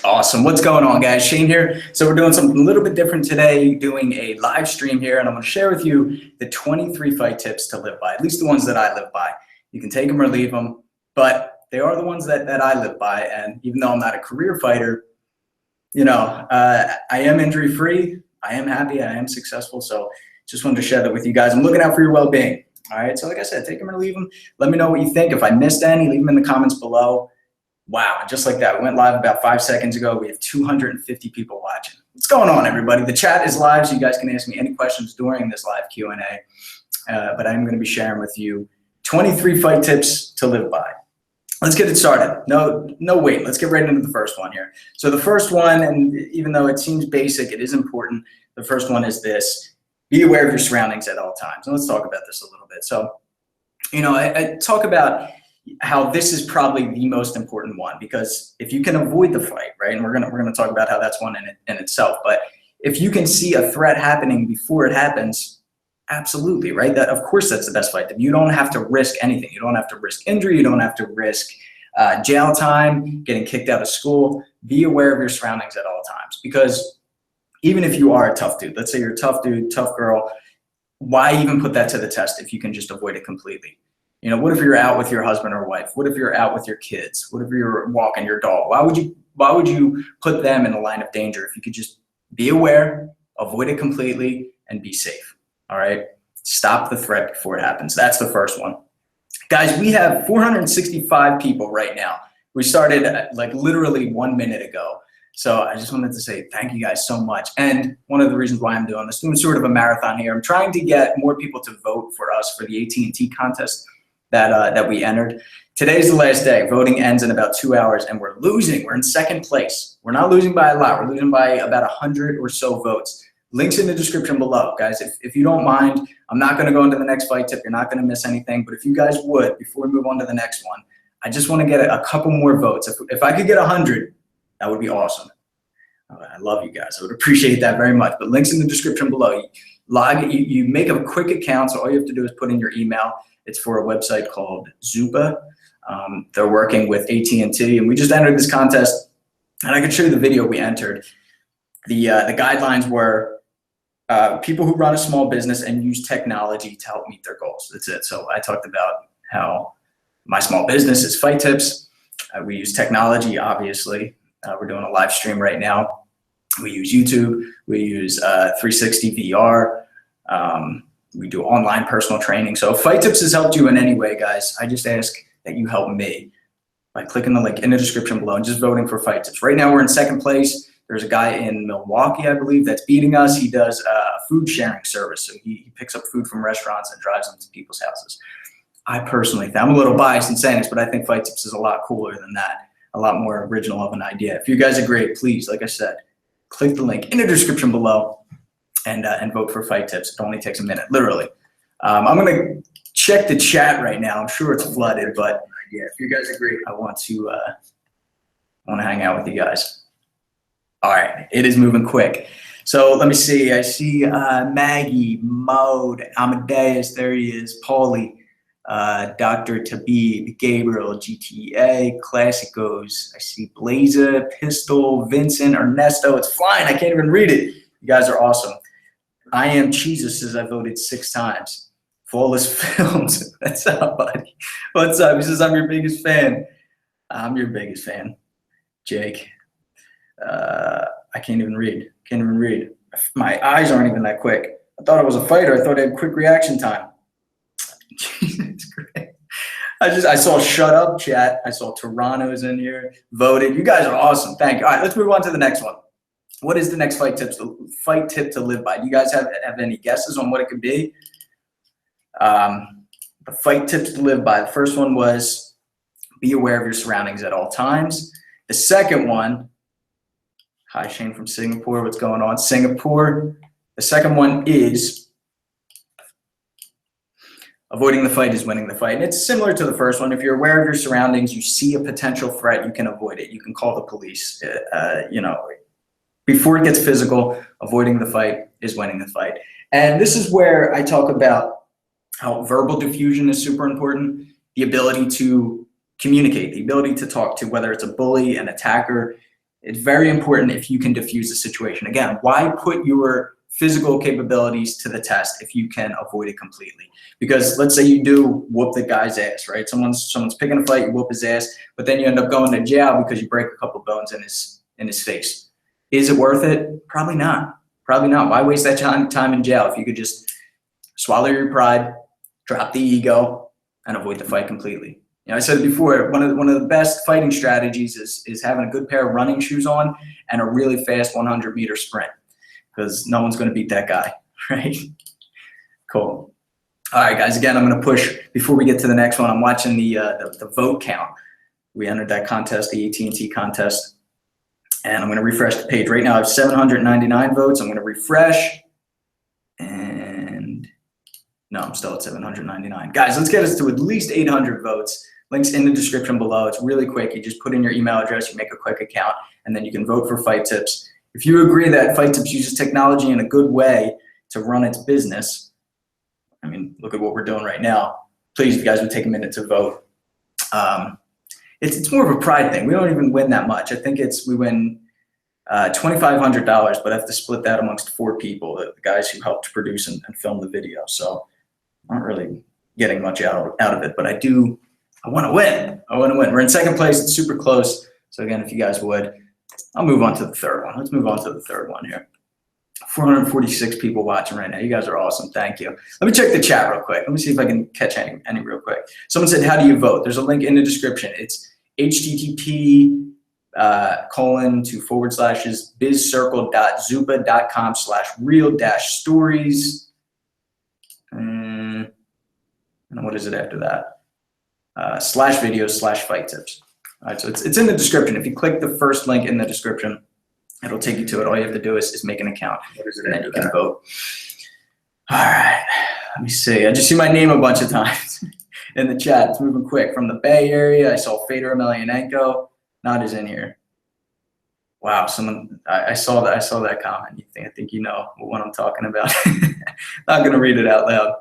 Awesome. What's going on, guys? Shane here. So we're doing something a little bit different today, doing a live stream here, and I'm going to share with you the 23 fight tips to live by, at least the ones that I live by. You can take them or leave them, but they are the ones that I live by. And even though I'm not a career fighter, you know, I am injury-free. I am happy. I am successful. So just wanted to share that with you guys. I'm looking out for your well-being. All right. So like I said, take them or leave them. Let me know what you think. If I missed any, leave them in the comments below. Wow, just like that. We went live about 5 seconds ago. We have 250 people watching. What's going on, everybody? The chat is live, so you guys can ask me any questions during this live Q&A. But I'm going to be sharing with you 23 fight tips to live by. Let's get it started. No wait. Let's get right into the first one here. So the first one, and even though it seems basic, it is important. The first one is this: be aware of your surroundings at all times. And let's talk about this a little bit. So, you know, I talk about how this is probably the most important one, because if you can avoid the fight, right, and we're gonna talk about how that's one in itself, but if you can see a threat happening before it happens, absolutely, right, that of course that's the best fight. You don't have to risk anything. You don't have to risk injury. You don't have to risk jail time, getting kicked out of school. Be aware of your surroundings at all times, because even if you are a tough dude, let's say you're a tough dude, tough girl, why even put that to the test if you can just avoid it completely? You know, what if you're out with your husband or wife? What if you're out with your kids? What if you're walking your dog? Why would you put them in a line of danger if you could just be aware, avoid it completely, and be safe? All right? Stop the threat before it happens. That's the first one. Guys, we have 465 people right now. We started like literally 1 minute ago. So I just wanted to say thank you guys so much. And one of the reasons why I'm doing this, doing sort of a marathon here, I'm trying to get more people to vote for us for the AT&T contest that we entered. Today's the last day. Voting ends in about 2 hours, and we're losing. We're in second place. We're not losing by a lot. We're losing by about 100 or so votes. Links in the description below, guys. If you don't mind, I'm not going to go into the next fight tip. You're not going to miss anything. But if you guys would, before we move on to the next one, I just want to get a couple more votes. If I could get 100, that would be awesome. I love you guys. I would appreciate that very much. But links in the description below. You make a quick account, so all you have to do is put in your email. It's for a website called Zupa. They're working with AT&T, and we just entered this contest. And I can show you the video we entered. The guidelines were people who run a small business and use technology to help meet their goals. That's it. So I talked about how my small business is fight tips. We use technology, obviously. We're doing a live stream right now. We use YouTube. We use 360 VR. We do online personal training. So if Fight Tips has helped you in any way, guys, I just ask that you help me by clicking the link in the description below and just voting for Fight Tips. Right now we're in second place. There's a guy in Milwaukee, I believe, that's beating us. He does a food sharing service. So he picks up food from restaurants and drives them to people's houses. I personally think, I'm a little biased in saying this, but I think Fight Tips is a lot cooler than that, a lot more original of an idea. If you guys agree, please, like I said, click the link in the description below and vote for Fight Tips. It only takes a minute, literally. I'm going to check the chat right now. I'm sure it's flooded, but yeah, if you guys agree, I want to hang out with you guys. All right, it is moving quick. So let me see. I see Maggie, Mode, Amadeus, there he is, Paulie, Dr. Tabib, Gabriel, GTA, Classicos. I see Blazer, Pistol, Vincent, Ernesto. It's flying. I can't even read it. You guys are awesome. I Am Jesus says I voted 6 times. Flawless Films. What's up, buddy? What's up? He says I'm your biggest fan. I'm your biggest fan. Jake. I can't even read. Can't even read. My eyes aren't even that quick. I thought I was a fighter. I thought I had quick reaction time. Jesus Christ. I saw Shut Up chat. I saw Toronto's in here. Voted. You guys are awesome. Thank you. All right, let's move on to the next one. What is the next fight tip to live by? Do you guys have any guesses on what it could be? The fight tips to live by. The first one was be aware of your surroundings at all times. The second one, hi Shane from Singapore, what's going on? Singapore. The second one is avoiding the fight is winning the fight. And it's similar to the first one. If you're aware of your surroundings, you see a potential threat, you can avoid it. You can call the police. You know, before it gets physical, avoiding the fight is winning the fight. And this is where I talk about how verbal diffusion is super important, the ability to communicate, the ability to talk to, whether it's a bully, an attacker, It's very important if you can diffuse the situation. Again, why put your physical capabilities to the test if you can avoid it completely? Because let's say you do whoop the guy's ass, right? Someone's picking a fight, you whoop his ass, but then you end up going to jail because you break a couple bones in his face. Is it worth it? Probably not. Probably not. Why waste that time in jail if you could just swallow your pride, drop the ego, and avoid the fight completely? You know, I said it before, one of the best fighting strategies is having a good pair of running shoes on and a really fast 100-meter sprint, because no one's going to beat that guy, right? Cool. All right, guys, again, I'm going to push, before we get to the next one, I'm watching the vote count. We entered that contest, the AT&T contest, and I'm going to refresh the page. Right now I have 799 votes. I'm going to refresh, and no, I'm still at 799. Guys, let's get us to at least 800 votes. Link's in the description below. It's really quick. You just put in your email address, you make a quick account, and then you can vote for Fight Tips. If you agree that Fight Tips uses technology in a good way to run its business, I mean, look at what we're doing right now. Please, if you guys would take a minute to vote. It's more of a pride thing. We don't even win that much. I think we win $2,500, but I have to split that amongst 4 people, the guys who helped produce and film the video. So I'm not really getting much out of it, but I want to win. I want to win. We're in second place. It's super close. So again, if you guys would, I'll move on to the third one. Let's move on to the third one here. 446 people watching right now. You guys are awesome. Thank you. Let me check the chat real quick. Let me see if I can catch any real quick. Someone said, how do you vote? There's a link in the description. It's http://bizcircle.zupa.com/real-stories. And what is it after that? /videos/fight tips. All right, so it's in the description. If you click the first link in the description, it'll take you to it. All you have to do is make an account, and then you can vote. All right, let me see. I just see my name a bunch of times in the chat. It's moving quick. From the Bay Area, I saw Fedor Emelianenko. Not is in here. Wow, someone I saw that comment. I think you know what I'm talking about. Not gonna read it out loud.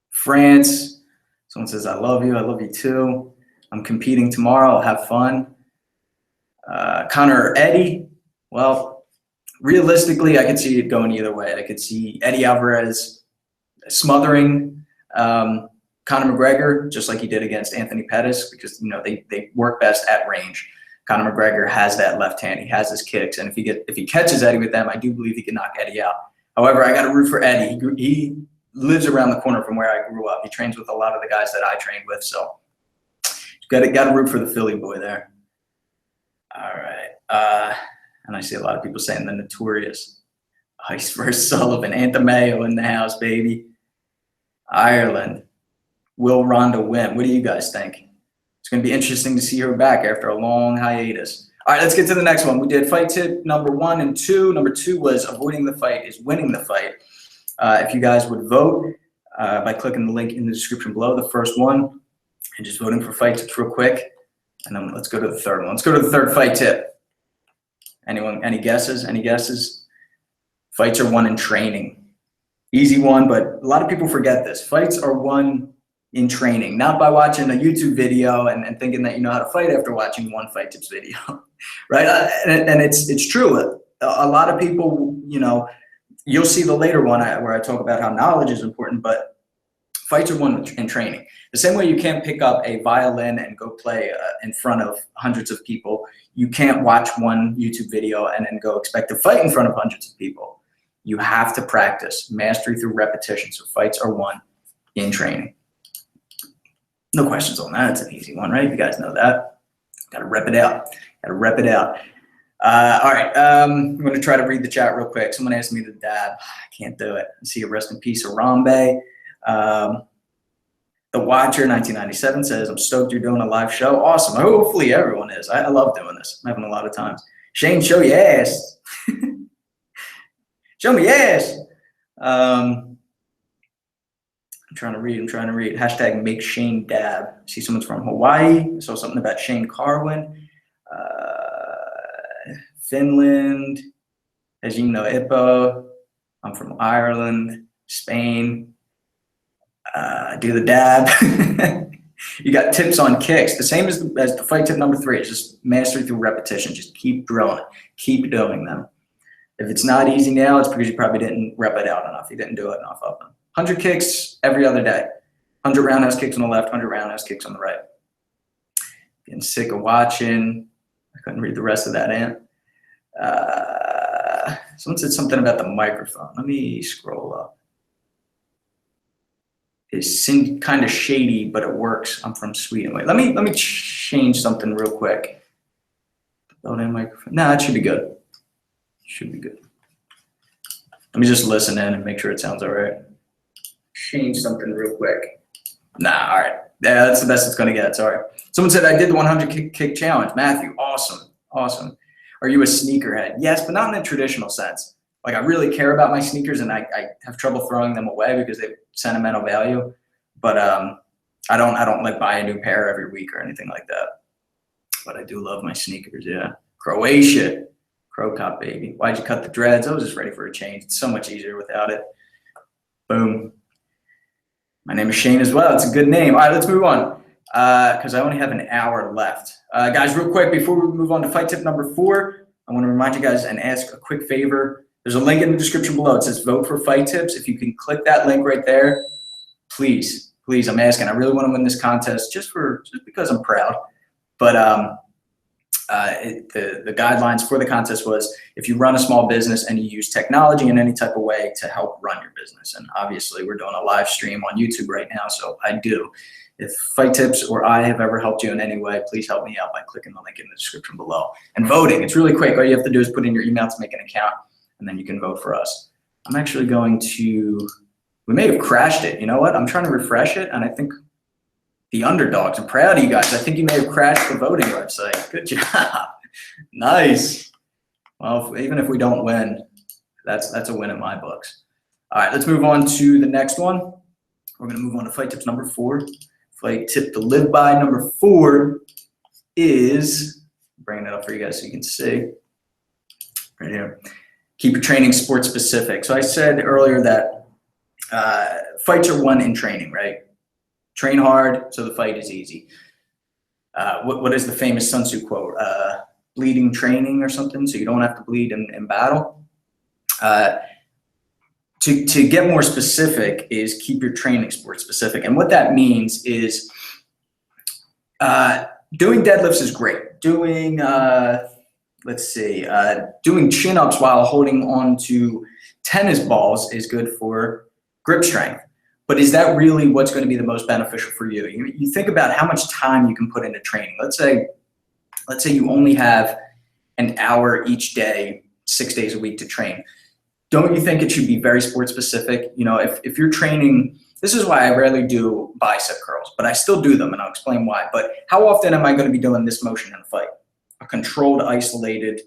France, someone says, I love you too. I'm competing tomorrow, I'll have fun. Connor or Eddie, well, realistically, I could see it going either way. I could see Eddie Alvarez smothering Conor McGregor, just like he did against Anthony Pettis, because you know they work best at range. Conor McGregor has that left hand, he has his kicks, and if he catches Eddie with them, I do believe he can knock Eddie out. However, I got to root for Eddie. He lives around the corner from where I grew up. He trains with a lot of the guys that I trained with, so got to root for the Philly boy there. All right, and I see a lot of people saying the Notorious. Ice versus Sullivan. Antamayo in the house, baby. Ireland. Will Ronda win? What do you guys think? It's going to be interesting to see her back after a long hiatus. All right, let's get to the next one. We did fight tip number 1 and 2. Number 2 was avoiding the fight is winning the fight. If you guys would vote by clicking the link in the description below, the first one, and just voting for fight tips real quick. And then let's go to the third one. Let's go to the third fight tip. Anyone, any guesses? Any guesses? Fights are won in training. Easy one, but a lot of people forget this. Fights are won in training, not by watching a YouTube video and thinking that you know how to fight after watching one fight tips video, right? And it's true. A lot of people, you know, you'll see the later one where I talk about how knowledge is important, but fights are won in training. The same way you can't pick up a violin and go play in front of hundreds of people, you can't watch one YouTube video and then go expect to fight in front of hundreds of people. You have to practice, mastery through repetition. So fights are won in training. No questions on that. It's an easy one, right? You guys know that. Got to rep it out. Got to rep it out. All right, I'm going to try to read the chat real quick. Someone asked me to dab. I can't do it. See you, rest in peace, Arambe. The Watcher 1997 says, I'm stoked you're doing a live show. Awesome. Hopefully everyone is. I love doing this. I'm having a lot of times. Shane, show your ass. Show me your ass. I'm trying to read. Hashtag make Shane dab. I see someone's from Hawaii. I saw something about Shane Carwin. Finland, as you know, Ippo. I'm from Ireland, Spain. Do the dab. You got tips on kicks. The same as the fight tip number 3. It's just mastery through repetition. Just keep drilling it. Keep doing them. If it's not easy now, it's because you probably didn't rep it out enough. You didn't do it enough of them. 100 kicks every other day. 100 roundhouse kicks on the left, 100 roundhouse kicks on the right. Getting sick of watching. I couldn't read the rest of that, Ant. Someone said something about the microphone. Let me scroll up. It's kind of shady, but it works. I'm from Sweden. Wait, let me change something real quick. Built-in microphone. No, it should be good. Should be good. Let me just listen in and make sure it sounds all right. Change something real quick. Nah, all right. Yeah, that's the best it's gonna get. Sorry. Someone said I did the 100 kick challenge. Matthew, awesome, awesome. Are you a sneakerhead? Yes, but not in a traditional sense. Like I really care about my sneakers, and I have trouble throwing them away because they have sentimental value. But I don't like buy a new pair every week or anything like that. But I do love my sneakers. Yeah, Croatia, Crow Cop baby. Why'd you cut the dreads? I was just ready for a change. It's so much easier without it. Boom. My name is Shane as well. It's a good name. All right, let's move on because I only have an hour left. Guys, real quick, before we move on to fight tip number 4, I want to remind you guys and ask a quick favor. There's a link in the description below. It says vote for fight tips. If you can click that link right there, please, please, I'm asking. I really want to win this contest just because I'm proud. But the guidelines for the contest was if you run a small business and you use technology in any type of way to help run your business. And obviously we're doing a live stream on YouTube right now, so I do. If Fight Tips or I have ever helped you in any way, please help me out by clicking the link in the description below. And voting, it's really quick. All you have to do is put in your email to make an account, and then you can vote for us. I'm actually going to, we may have crashed it. You know what? I'm trying to refresh it, and I think the underdogs, I'm proud of you guys. I think you may have crashed the voting website. Good job. Nice. Well, even if we don't win, that's a win in my books. All right, let's move on to the next one. We're going to move on to fight tips number 4. Fight tip to live by number 4 is, bringing it up for you guys so you can see, right here. Keep your training sports specific. So I said earlier that fights are won in training, right? Train hard so the fight is easy. What is the famous Sun Tzu quote? Bleeding training or something, so you don't have to bleed in battle. To get more specific is keep your training sport specific. And what that means is doing deadlifts is great. Doing, doing chin-ups while holding on to tennis balls is good for grip strength. But is that really what's going to be the most beneficial for you? You think about how much time you can put into training. Let's say you only have an hour each day, 6 days a week to train. Don't you think it should be very sport specific? You know, if you're training, this is why I rarely do bicep curls, but I still do them, and I'll explain why. But how often am I going to be doing this motion in a fight? A controlled, isolated,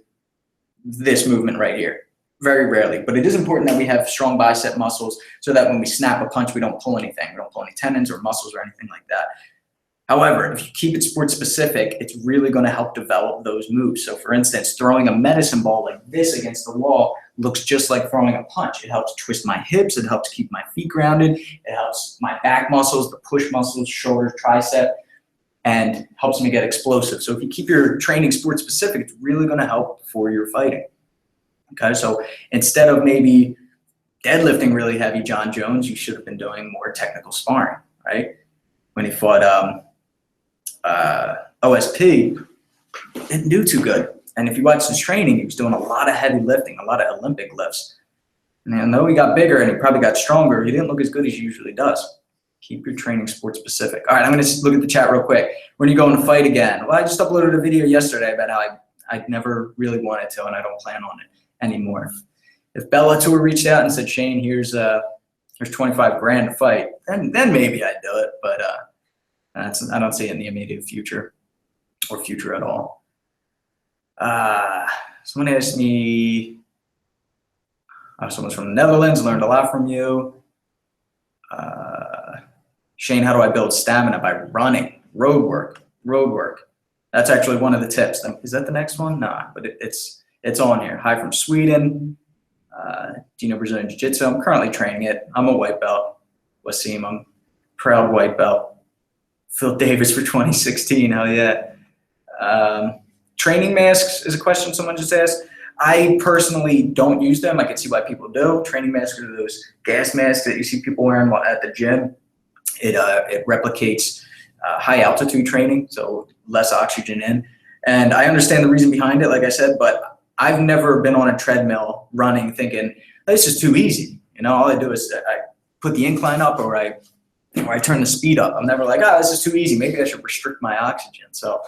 this movement right here. Very rarely, but it is important that we have strong bicep muscles so that when we snap a punch, we don't pull anything. We don't pull any tendons or muscles or anything like that. However, if you keep it sport specific, it's really going to help develop those moves. So for instance, throwing a medicine ball like this against the wall looks just like throwing a punch. It helps twist my hips. It helps keep my feet grounded. It helps my back muscles, the push muscles, shoulder, tricep, and helps me get explosive. So if you keep your training sport specific, it's really going to help for your fighting. Okay, so instead of maybe deadlifting really heavy John Jones, you should have been doing more technical sparring, right? When he fought OSP, didn't do too good. And if you watch his training, he was doing a lot of heavy lifting, a lot of Olympic lifts. And though he got bigger and he probably got stronger, he didn't look as good as he usually does. Keep your training sport specific. All right, I'm going to look at the chat real quick. When are you going to fight again? Well, I just uploaded a video yesterday about how I never really wanted to, and I don't plan on it anymore. If Bellator reached out and said, Shane, here's 25 grand to fight, then maybe I'd do it. But I don't see it in the immediate future or future at all. Someone asked me, someone's from the Netherlands, learned a lot from you. Shane, how do I build stamina? By running, road work. That's actually one of the tips. Is that the next one? No, but it's on here. Hi from Sweden. Do you know Brazilian Jiu-Jitsu? I'm currently training it. I'm a white belt. Wasim, I'm proud white belt. Phil Davis for 2016, hell yeah. Training masks is a question someone just asked. I personally don't use them. I can see why people do. Training masks are those gas masks that you see people wearing at the gym. It replicates high altitude training, so less oxygen in. And I understand the reason behind it, like I said, but I've never been on a treadmill running thinking, this is too easy. You know, all I do is I put the incline up or I turn the speed up. I'm never like, oh, this is too easy. Maybe I should restrict my oxygen. So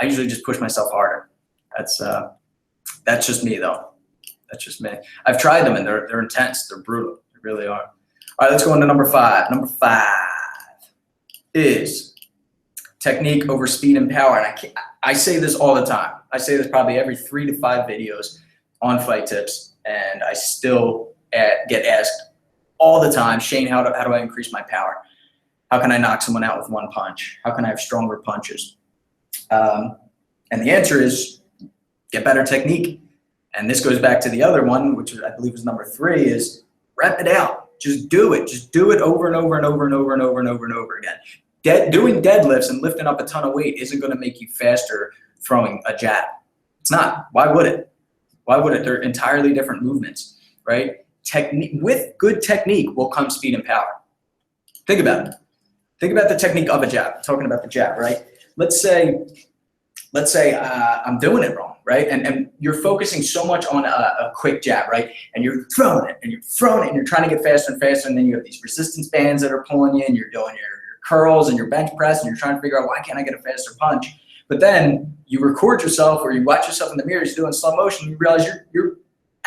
I usually just push myself harder. That's just me though. That's just me. I've tried them and they're intense. They're brutal. They really are. All right, let's go into number 5. Number 5 is technique over speed and power. And I say this all the time. I say this probably every 3 to 5 videos on Fight Tips, and I still get asked all the time, Shane, how do I increase my power? How can I knock someone out with one punch? How can I have stronger punches? And the answer is get better technique. And this goes back to the other one, which I believe is number 3, is rep it out. Just do it. Just do it over and over and over and over and over and over and over again. Doing deadlifts and lifting up a ton of weight isn't going to make you faster throwing a jab. It's not. Why would it? Why would it? They're entirely different movements, right? With good technique will come speed and power. Think about it. Think about the technique of a jab. I'm talking about the jab, right? Let's say I'm doing it wrong, right? And you're focusing so much on a quick jab, right? And you're throwing it and you're throwing it and you're trying to get faster and faster. And then you have these resistance bands that are pulling you and you're doing your curls and your bench press and you're trying to figure out, why can't I get a faster punch? But then you record yourself or you watch yourself in the mirror, you're doing slow motion, you realize you're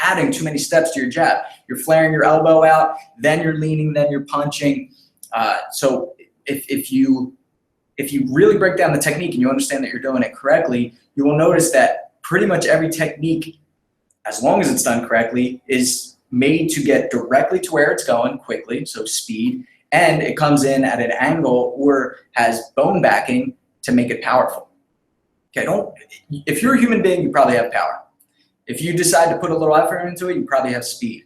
adding too many steps to your jab. You're flaring your elbow out, then you're leaning, then you're punching. So if you really break down the technique and you understand that you're doing it correctly, you will notice that pretty much every technique, as long as it's done correctly, is made to get directly to where it's going quickly, so speed, and it comes in at an angle or has bone backing to make it powerful. Okay, if you're a human being, you probably have power. If you decide to put a little effort into it, you probably have speed.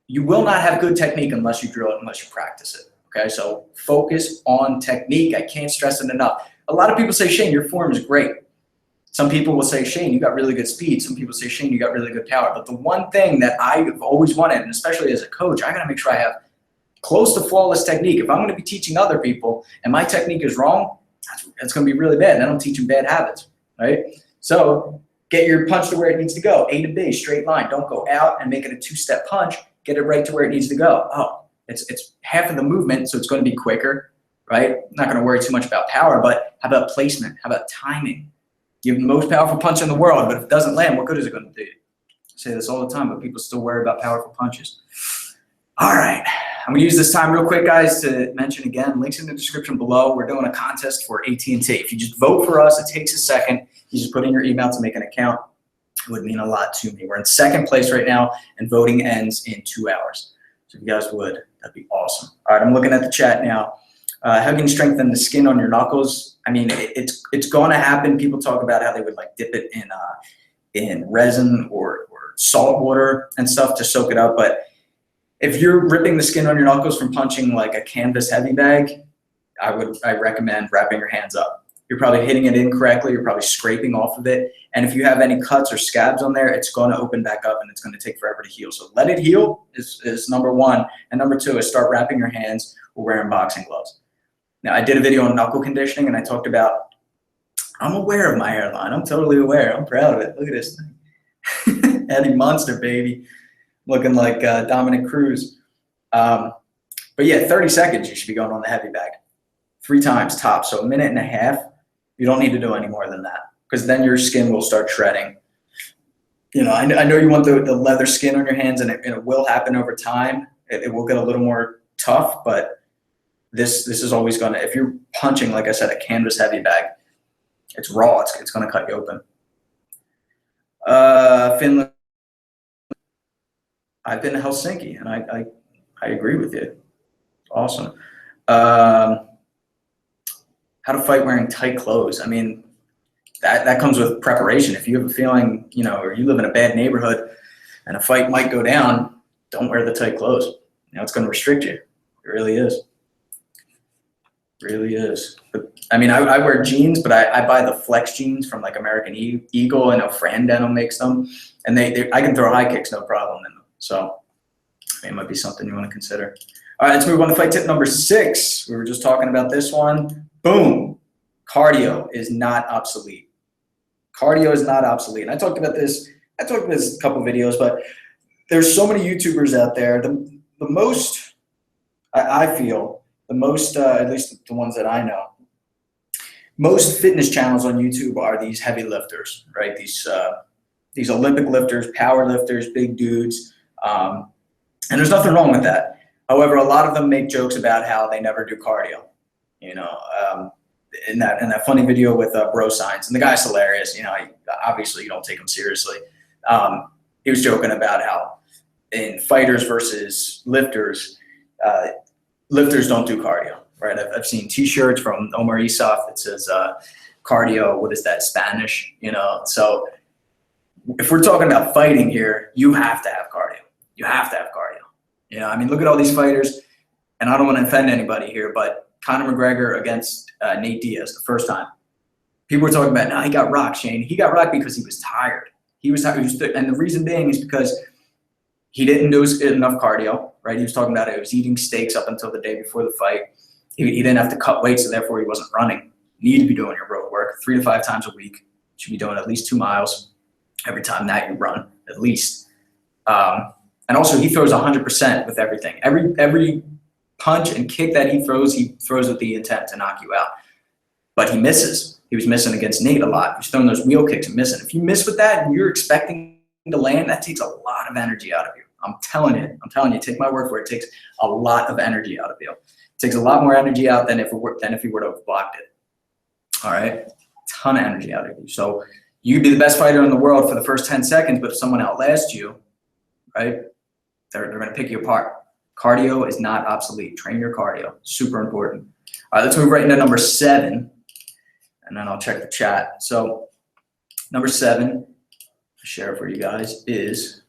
You will not have good technique unless you drill it, unless you practice it. Okay, so focus on technique. I can't stress it enough. A lot of people say, Shane, your form is great. Some people will say, Shane, you got really good speed. Some people say, Shane, you got really good power. But the one thing that I've always wanted, and especially as a coach, I gotta make sure I have close to flawless technique. If I'm gonna be teaching other people and my technique is wrong, that's gonna be really bad. And I don't teach them bad habits, right? So get your punch to where it needs to go. A to B, straight line. Don't go out and make it a 2-step punch. Get it right to where it needs to go. Oh, it's half of the movement, so it's going to be quicker, right? I'm not going to worry too much about power, but how about placement? How about timing? You have the most powerful punch in the world, but if it doesn't land, what good is it going to do? I say this all the time, but people still worry about powerful punches. All right. I'm going to use this time real quick, guys, to mention again, links in the description below. We're doing a contest for AT&T. If you just vote for us, it takes a second. You just put in your email to make an account. It would mean a lot to me. We're in 2nd place right now, and voting ends in 2 hours. So if you guys would, that'd be awesome. All right, I'm looking at the chat now. How can you strengthen the skin on your knuckles? I mean, it's going to happen. People talk about how they would like dip it in resin or salt water and stuff to soak it up. But if you're ripping the skin on your knuckles from punching like a canvas heavy bag, I recommend wrapping your hands up. You're probably hitting it incorrectly. You're probably scraping off of it. And if you have any cuts or scabs on there, it's going to open back up and it's going to take forever to heal. So let it heal is number 1. And number 2 is start wrapping your hands or wearing boxing gloves. Now, I did a video on knuckle conditioning and I talked about, I'm aware of my hairline. I'm totally aware. I'm proud of it. Look at this thing. Eddie Monster, baby. Looking like Dominic Cruz. But yeah, 30 seconds you should be going on the heavy bag. 3 times tops, so 1.5 minutes. You don't need to do any more than that because then your skin will start shredding. You know, I know you want the leather skin on your hands and it will happen over time. It will get a little more tough, but this is always going to, if you're punching, like I said, a canvas heavy bag, it's raw. It's going to cut you open. Finland. I've been to Helsinki and I agree with you. Awesome. How to fight wearing tight clothes. I mean, that comes with preparation. If you have a feeling, you know, or you live in a bad neighborhood and a fight might go down, don't wear the tight clothes. You know, it's going to restrict you. It really is. Really is. But I mean, I wear jeans, but I buy the flex jeans from like American Eagle. I know Fran Denim makes them, and I can throw high kicks no problem in them. So it might be something you want to consider. All right, let's move on to fight tip number 6. We were just talking about this one. Boom. Cardio is not obsolete. Cardio is not obsolete. And I talked about this a couple videos, but there's so many YouTubers out there. The most, I feel, the most, at least the ones that I know, most fitness channels on YouTube are these heavy lifters, right? These Olympic lifters, power lifters, big dudes. And there's nothing wrong with that. However, a lot of them make jokes about how they never do cardio. You know, in that funny video with Bro Science, and the guy's hilarious. You know, obviously you don't take him seriously. He was joking about how in fighters versus lifters, lifters don't do cardio, right? I've seen T-shirts from Omar Isaf that says cardio. What is that, Spanish? You know, so if we're talking about fighting here, you have to have cardio. You have to have cardio. You know, I mean, look at all these fighters, and I don't want to offend anybody here, but Conor McGregor against Nate Diaz the first time. People were talking about, no, he got rocked, Shane. He got rocked because he was tired. He was tired, and the reason being is because he didn't do enough cardio, right? He was talking about it. He was eating steaks up until the day before the fight. He didn't have to cut weight, so therefore he wasn't running. You need to be doing your road work 3 to 5 times a week. You should be doing at least 2 miles every time that you run, at least. And also, he throws 100% with everything. Every punch and kick that he throws with the intent to knock you out. But he misses. He was missing against Nate a lot. He was throwing those wheel kicks and missing. If you miss with that and you're expecting to land, that takes a lot of energy out of you. I'm telling you, take my word for it. It takes a lot of energy out of you. It takes a lot more energy out than if you were to have blocked it. All right? Ton of energy out of you. So you could be the best fighter in the world for the first 10 seconds, but if someone outlasts you, right, they're going to pick you apart. Cardio is not obsolete. Train your cardio. Super important. All right, let's move right into number 7, and then I'll check the chat. So number 7, I'll share it for you guys, is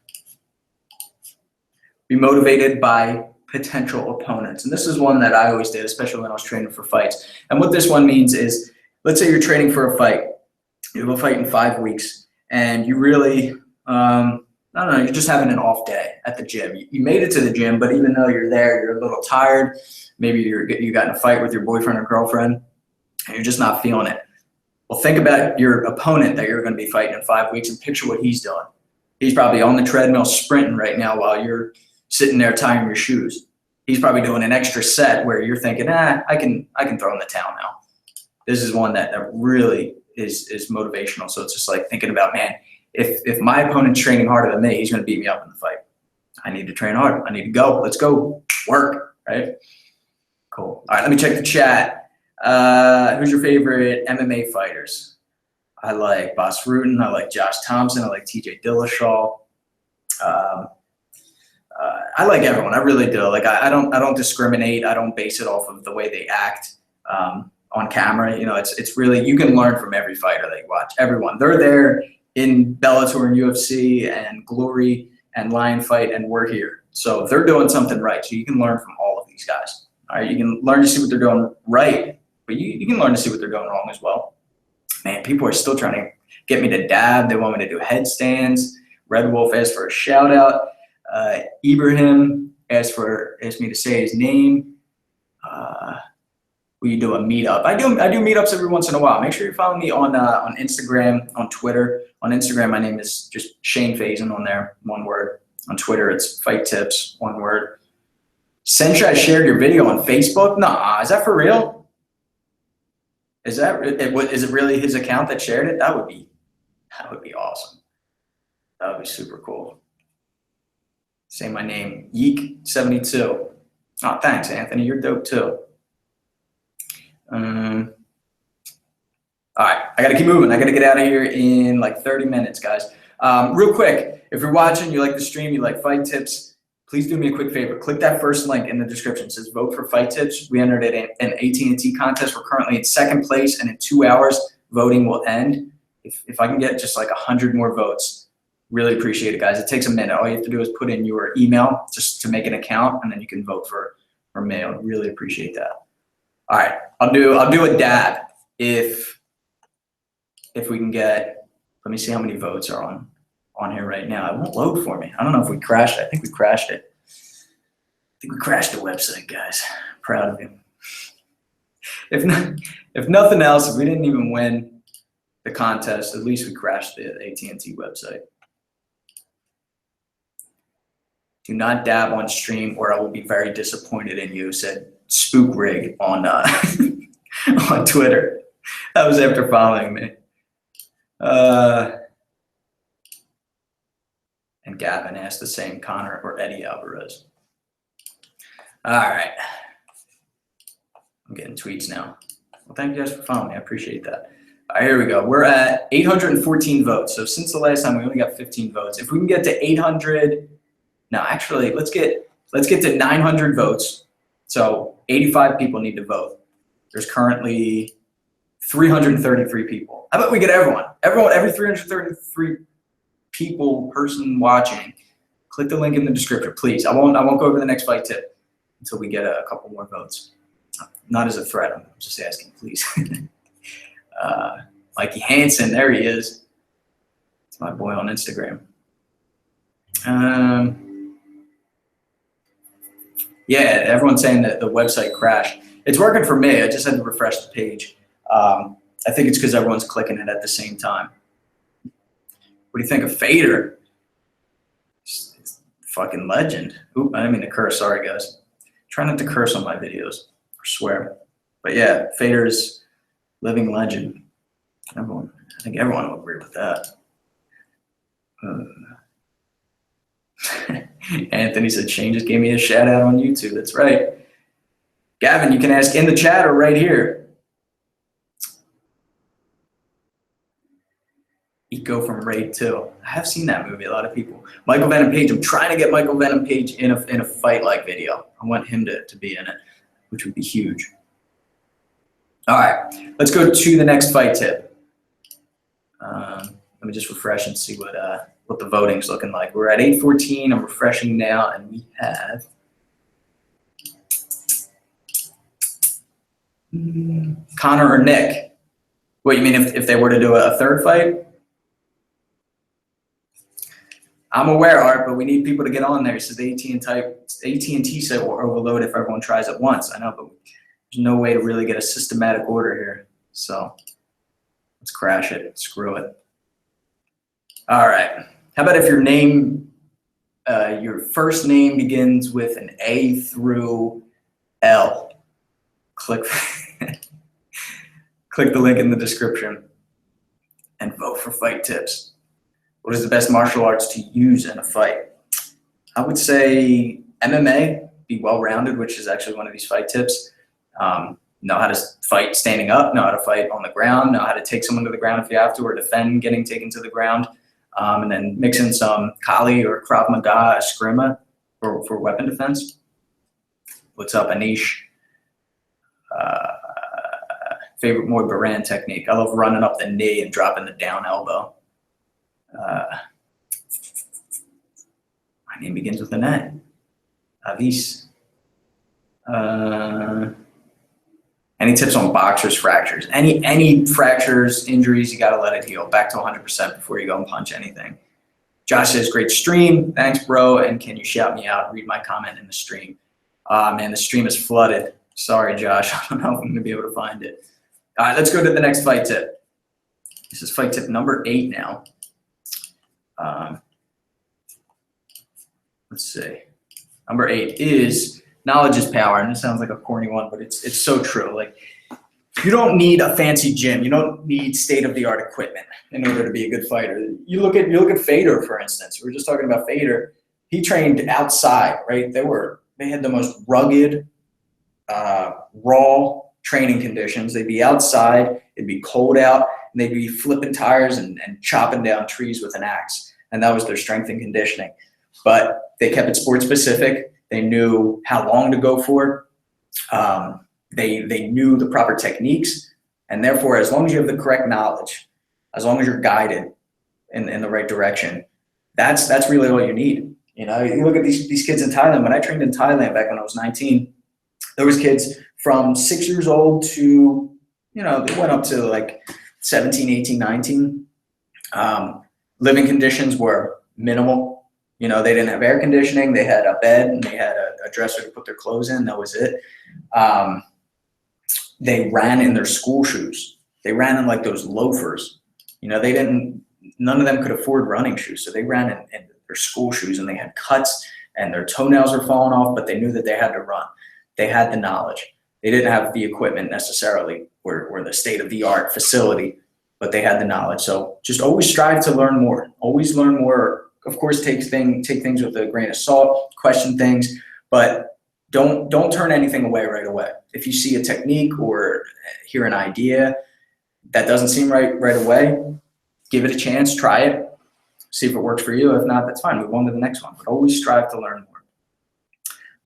be motivated by potential opponents. And this is one that I always did, especially when I was training for fights. And what this one means is, let's say you're training for a fight. You have a fight in 5 weeks, and you really, I don't know, you're just having an off day at the gym. You made it to the gym, but even though you're there, you're a little tired. Maybe you got in a fight with your boyfriend or girlfriend, and you're just not feeling it. Well, think about your opponent that you're going to be fighting in 5 weeks and picture what he's doing. He's probably on the treadmill sprinting right now while you're sitting there tying your shoes. He's probably doing an extra set where you're thinking, I can throw in the towel now. This is one that really is motivational. So it's just like thinking about, man, if my opponent's training harder than me, he's going to beat me up in the fight. I need to train harder. I need to go. Let's go work, right? Cool. All right, let me check the chat. Who's your favorite MMA fighters? I like Bas Rutten. I like Josh Thompson. I like TJ Dillashaw. I like everyone. I really do. Like I don't discriminate. I don't base it off of the way they act on camera. You know, it's really, you can learn from every fighter that you watch. Everyone. They're there in Bellator and UFC and Glory and Lion Fight, and we're here. So they're doing something right. So you can learn from all of these guys. All right, you can learn to see what they're doing right, but you can learn to see what they're doing wrong as well. Man, people are still trying to get me to dab. They want me to do headstands. Red Wolf asked for a shout out. Ibrahim asked me to say his name. Will you do a meetup? I do meetups every once in a while. Make sure you follow me on Instagram, on Twitter. On Instagram, my name is just Shane Fazen on there, one word. On Twitter, it's Fight Tips, one word. Senshai shared your video on Facebook? Nah, is that for real? Is it really his account that shared it? That would be awesome. That would be super cool. Say my name, Yeek72. Oh, thanks, Anthony. You're dope too. All right, I gotta keep moving. I gotta get out of here in like 30 minutes, guys. Real quick, if you're watching, you like the stream, you like Fight Tips, please do me a quick favor. Click that first link in the description. It says vote for Fight Tips. We entered an AT&T contest. We're currently in 2nd place, and in 2 hours, voting will end. If I can get just like 100 more votes, really appreciate it, guys. It takes a minute. All you have to do is put in your email just to make an account, and then you can vote for me. I really appreciate that. All right, I'll do a dab if we can get. Let me see how many votes are on here right now. It won't load for me. I don't know if we crashed it. I think we crashed it. I think we crashed the website, guys. Proud of you. If nothing else, if we didn't even win the contest, at least we crashed the AT&T website. Do not dab on stream or I will be very disappointed in you, said Spook Rig on on Twitter. That was after following me. And Gavin asked the same, Connor or Eddie Alvarez. All right. I'm getting tweets now. Well, thank you guys for following me. I appreciate that. All right, here we go. We're at 814 votes. So since the last time, we only got 15 votes. If we can get to 800, no, actually, let's get to 900 votes. So 85 people need to vote. There's currently 333 people. How about we get every 333 person watching, click the link in the description, please. I won't go over the next fight tip until we get a couple more votes. Not as a threat, I'm just asking, please. Mikey Hansen, there he is. It's my boy on Instagram. Yeah, everyone's saying that the website crashed. It's working for me. I just had to refresh the page. I think it's because everyone's clicking it at the same time. What do you think of Fader? It's fucking legend. Oop, I didn't mean to curse. Sorry, guys. Try not to curse on my videos or swear. But yeah, Fader's living legend. I think everyone will agree with that. Anthony said Shane just gave me a shout out on YouTube. That's right. Gavin, you can ask in the chat or right here. Eco from Raid 2. I have seen that movie, a lot of people. Michael Venom Page, I'm trying to get Michael Venom Page in a fight like video. I want him to be in it, which would be huge. All right, let's go to the next fight tip. Let me just refresh and see what the voting's looking like. We're at 814. I'm refreshing now, and we have Connor or Nick. What, you mean if they were to do a third fight? I'm aware, Art, but we need people to get on there. He says the AT&T site will overload if everyone tries at once. I know, but there's no way to really get a systematic order here. So let's crash it. Screw it. All right. How about if your name, your first name begins with an A through L? Click the link in the description and vote for fight tips. What is the best martial arts to use in a fight? I would say MMA, be well-rounded, which is actually one of these fight tips. Know how to fight standing up, know how to fight on the ground, know how to take someone to the ground if you have to, or defend getting taken to the ground. And then mix in some Kali or Krav Maga, Eskrima for weapon defense. What's up, Anish? Favorite Muay Baran technique. I love running up the knee and dropping the down elbow. My name begins with an N. Avis. Any tips on boxers' fractures? Any fractures, injuries, you gotta let it heal. Back to 100% before you go and punch anything. Josh says, great stream. Thanks, bro. And can you shout me out? Read my comment in the stream. Man, the stream is flooded. Sorry, Josh. I don't know if I'm gonna be able to find it. All right, let's go to the next fight tip. This is fight tip number 8 now. Let's see. Number 8 is knowledge is power, and it sounds like a corny one, but it's so true. Like, you don't need a fancy gym. You don't need state-of-the-art equipment in order to be a good fighter. You look at Fader, for instance. We were just talking about Fader. He trained outside, right? They had the most rugged, raw training conditions. They'd be outside. It'd be cold out, and they'd be flipping tires and chopping down trees with an axe, and that was their strength and conditioning. But they kept it sport-specific. They knew how long to go for. They knew the proper techniques, and therefore, as long as you have the correct knowledge, as long as you're guided in the right direction, that's really all you need. You know, you look at these kids in Thailand. When I trained in Thailand back when I was 19, There was kids from 6 years old to, they went up to like 17, 18, 19. Living conditions were minimal. They didn't have air conditioning. They had a bed and they had a dresser to put their clothes in. That was it. They ran in their school shoes. They ran in like those loafers. None of them could afford running shoes. So they ran in their school shoes, and they had cuts and their toenails were falling off, but they knew that they had to run. They had the knowledge. They didn't have the equipment necessarily or the state-of-the-art facility, but they had the knowledge. So just always strive to learn more. Always learn more. Of course, take things with a grain of salt, question things, but don't turn anything away right away. If you see a technique or hear an idea that doesn't seem right away, give it a chance, try it, see if it works for you. If not, that's fine. Move on to the next one, but always strive to learn more.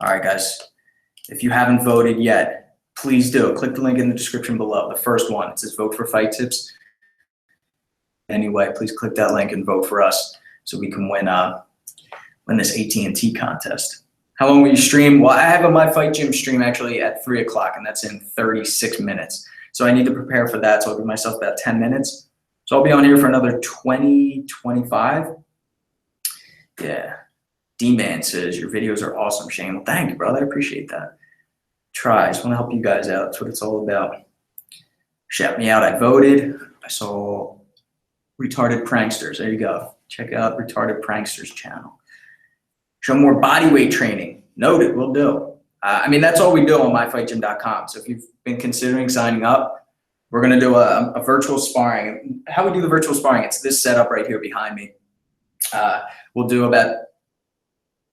All right, guys, if you haven't voted yet, please do. Click the link in the description below. The first one, it says vote for fight tips. Anyway, please click that link and vote for us so we can win this AT&T contest. How long will you stream? Well, I have a My Fight Gym stream actually at 3 o'clock, and that's in 36 minutes. So I need to prepare for that. So I'll give myself about 10 minutes. So I'll be on here for another 20, 25. Yeah. D-Man says, your videos are awesome, Shane. Well, thank you, brother. I appreciate that. I just want to help you guys out. That's what it's all about. Shout me out. I voted. I saw Retarded Pranksters. There you go. Check out Retarded Pranksters channel. Show more body weight training. Noted. We'll do. That's all we do on myfightgym.com. So if you've been considering signing up, we're going to do a virtual sparring. How we do the virtual sparring, it's this setup right here behind me. We'll do about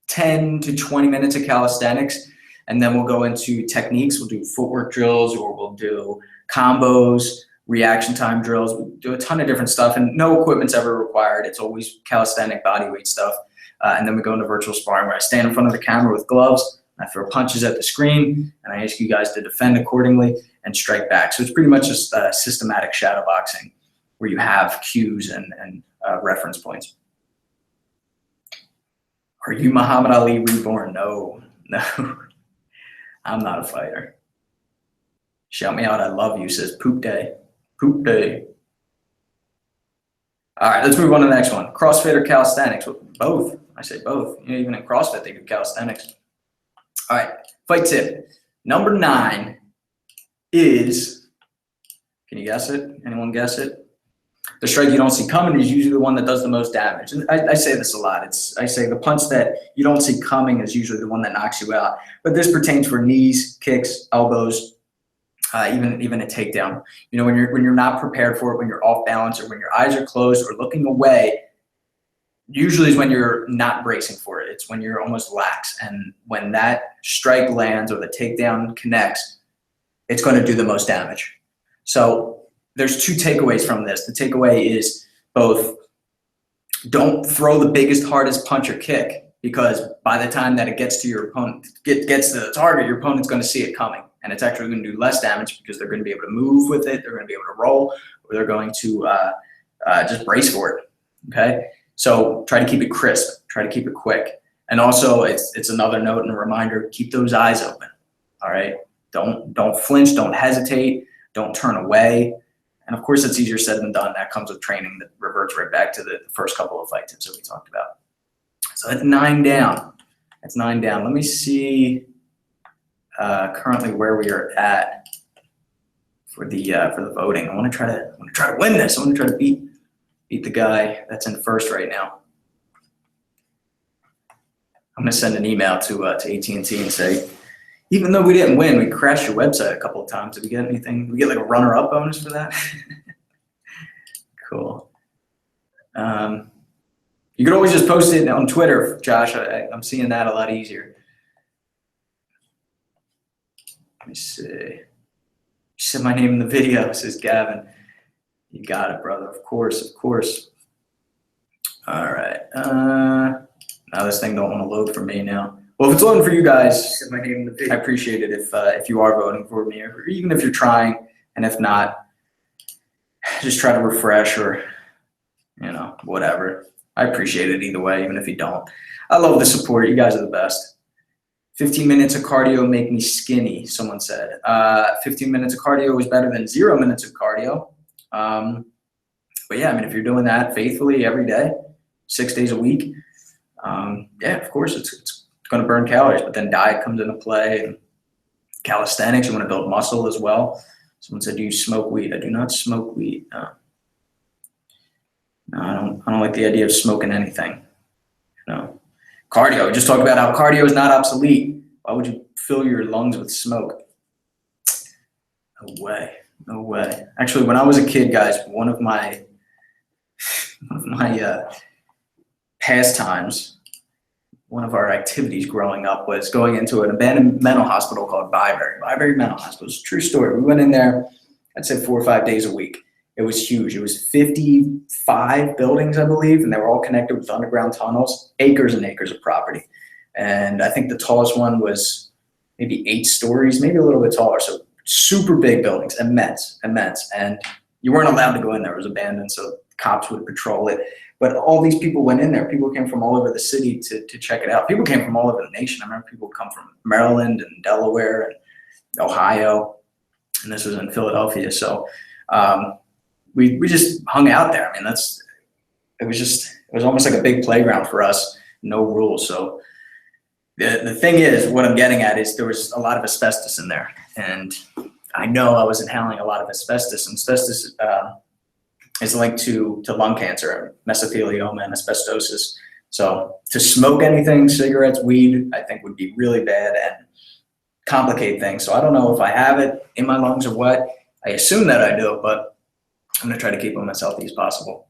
10 to 20 minutes of calisthenics, and then we'll go into techniques. We'll do footwork drills, or we'll do combos, reaction time drills. We'll do a ton of different stuff, and no equipment's ever required. It's always calisthenic body weight stuff. And then we go into virtual sparring where I stand in front of the camera with gloves, I throw punches at the screen, and I ask you guys to defend accordingly and strike back. So it's pretty much just systematic shadow boxing where you have cues and reference points. Are you Muhammad Ali reborn? No. I'm not a fighter. Shout me out, I love you, says Poop Day. Poop Day. All right, let's move on to the next one. CrossFit or calisthenics? Both. I say both. Even in CrossFit, they do calisthenics. All right, fight tip. Number 9 is, can you guess it? Anyone guess it? The strike you don't see coming is usually the one that does the most damage. And I say this a lot. I say the punch that you don't see coming is usually the one that knocks you out. But this pertains for knees, kicks, elbows, even a takedown. When you're not prepared for it, when you're off balance, or when your eyes are closed or looking away, usually is when you're not bracing for it. It's when you're almost lax. And when that strike lands or the takedown connects, it's going to do the most damage. So there's 2 takeaways from this. The takeaway is both, don't throw the biggest, hardest punch or kick, because by the time that it gets to your opponent, gets to the target, your opponent's going to see it coming. And it's actually going to do less damage because they're going to be able to move with it. They're going to be able to roll, or they're going to just brace for it. Okay. So try to keep it crisp, try to keep it quick. And also it's another note and a reminder, keep those eyes open. All right. Don't flinch, don't hesitate, don't turn away. And of course it's easier said than done. That comes with training that reverts right back to the first couple of fight tips that we talked about. So that's 9 down. That's 9 down. Let me see currently where we are at for the voting. I want to try to win this. I want to try to beat the guy that's in first right now. I'm going to send an email to AT&T and say, even though we didn't win, we crashed your website a couple of times. Did we get anything? Did we get like a runner-up bonus for that? Cool. You could always just post it on Twitter, Josh. I'm seeing that a lot easier. Let me see. You said my name in the video, says Gavin. You got it, brother. Of course, of course. All right. Now this thing don't want to load for me now. Well, if it's loading for you guys, my name in the video. I appreciate it if you are voting for me, or even if you're trying, and if not, just try to refresh or whatever. I appreciate it either way, even if you don't. I love the support. You guys are the best. 15 minutes of cardio make me skinny, someone said. 15 minutes of cardio is better than 0 minutes of cardio. But yeah, I mean, if you're doing that faithfully every day, 6 days a week, yeah, of course it's going to burn calories, but then diet comes into play, and calisthenics, you want to build muscle as well. Someone said, do you smoke weed? I do not smoke weed. No, I don't like the idea of smoking anything. No. Cardio, we just talked about how cardio is not obsolete. Why would you fill your lungs with smoke? No way, no way. Actually, when I was a kid, guys, one of my pastimes, one of our activities growing up was going into an abandoned mental hospital called Byberry Mental Hospital. It's a true story. We went in there, I'd say 4 or 5 days a week. It was huge. It was 55 buildings, I believe, and they were all connected with underground tunnels, acres and acres of property. And I think the tallest one was maybe 8 stories, maybe a little bit taller. So super big buildings, immense. And you weren't allowed to go in there. It was abandoned, so cops would patrol it. But all these people went in there. People came from all over the city to check it out. People came from all over the nation. I remember people come from Maryland and Delaware and Ohio, and this was in Philadelphia. So we just hung out there. I mean, it was almost like a big playground for us, no rules. So the thing is, what I'm getting at is there was a lot of asbestos in there, and I know I was inhaling a lot of asbestos. And asbestos is linked to lung cancer, mesothelioma, and asbestosis. So to smoke anything, cigarettes, weed, I think would be really bad and complicate things. So I don't know if I have it in my lungs or what. I assume that I do, but I'm gonna try to keep them as healthy as possible.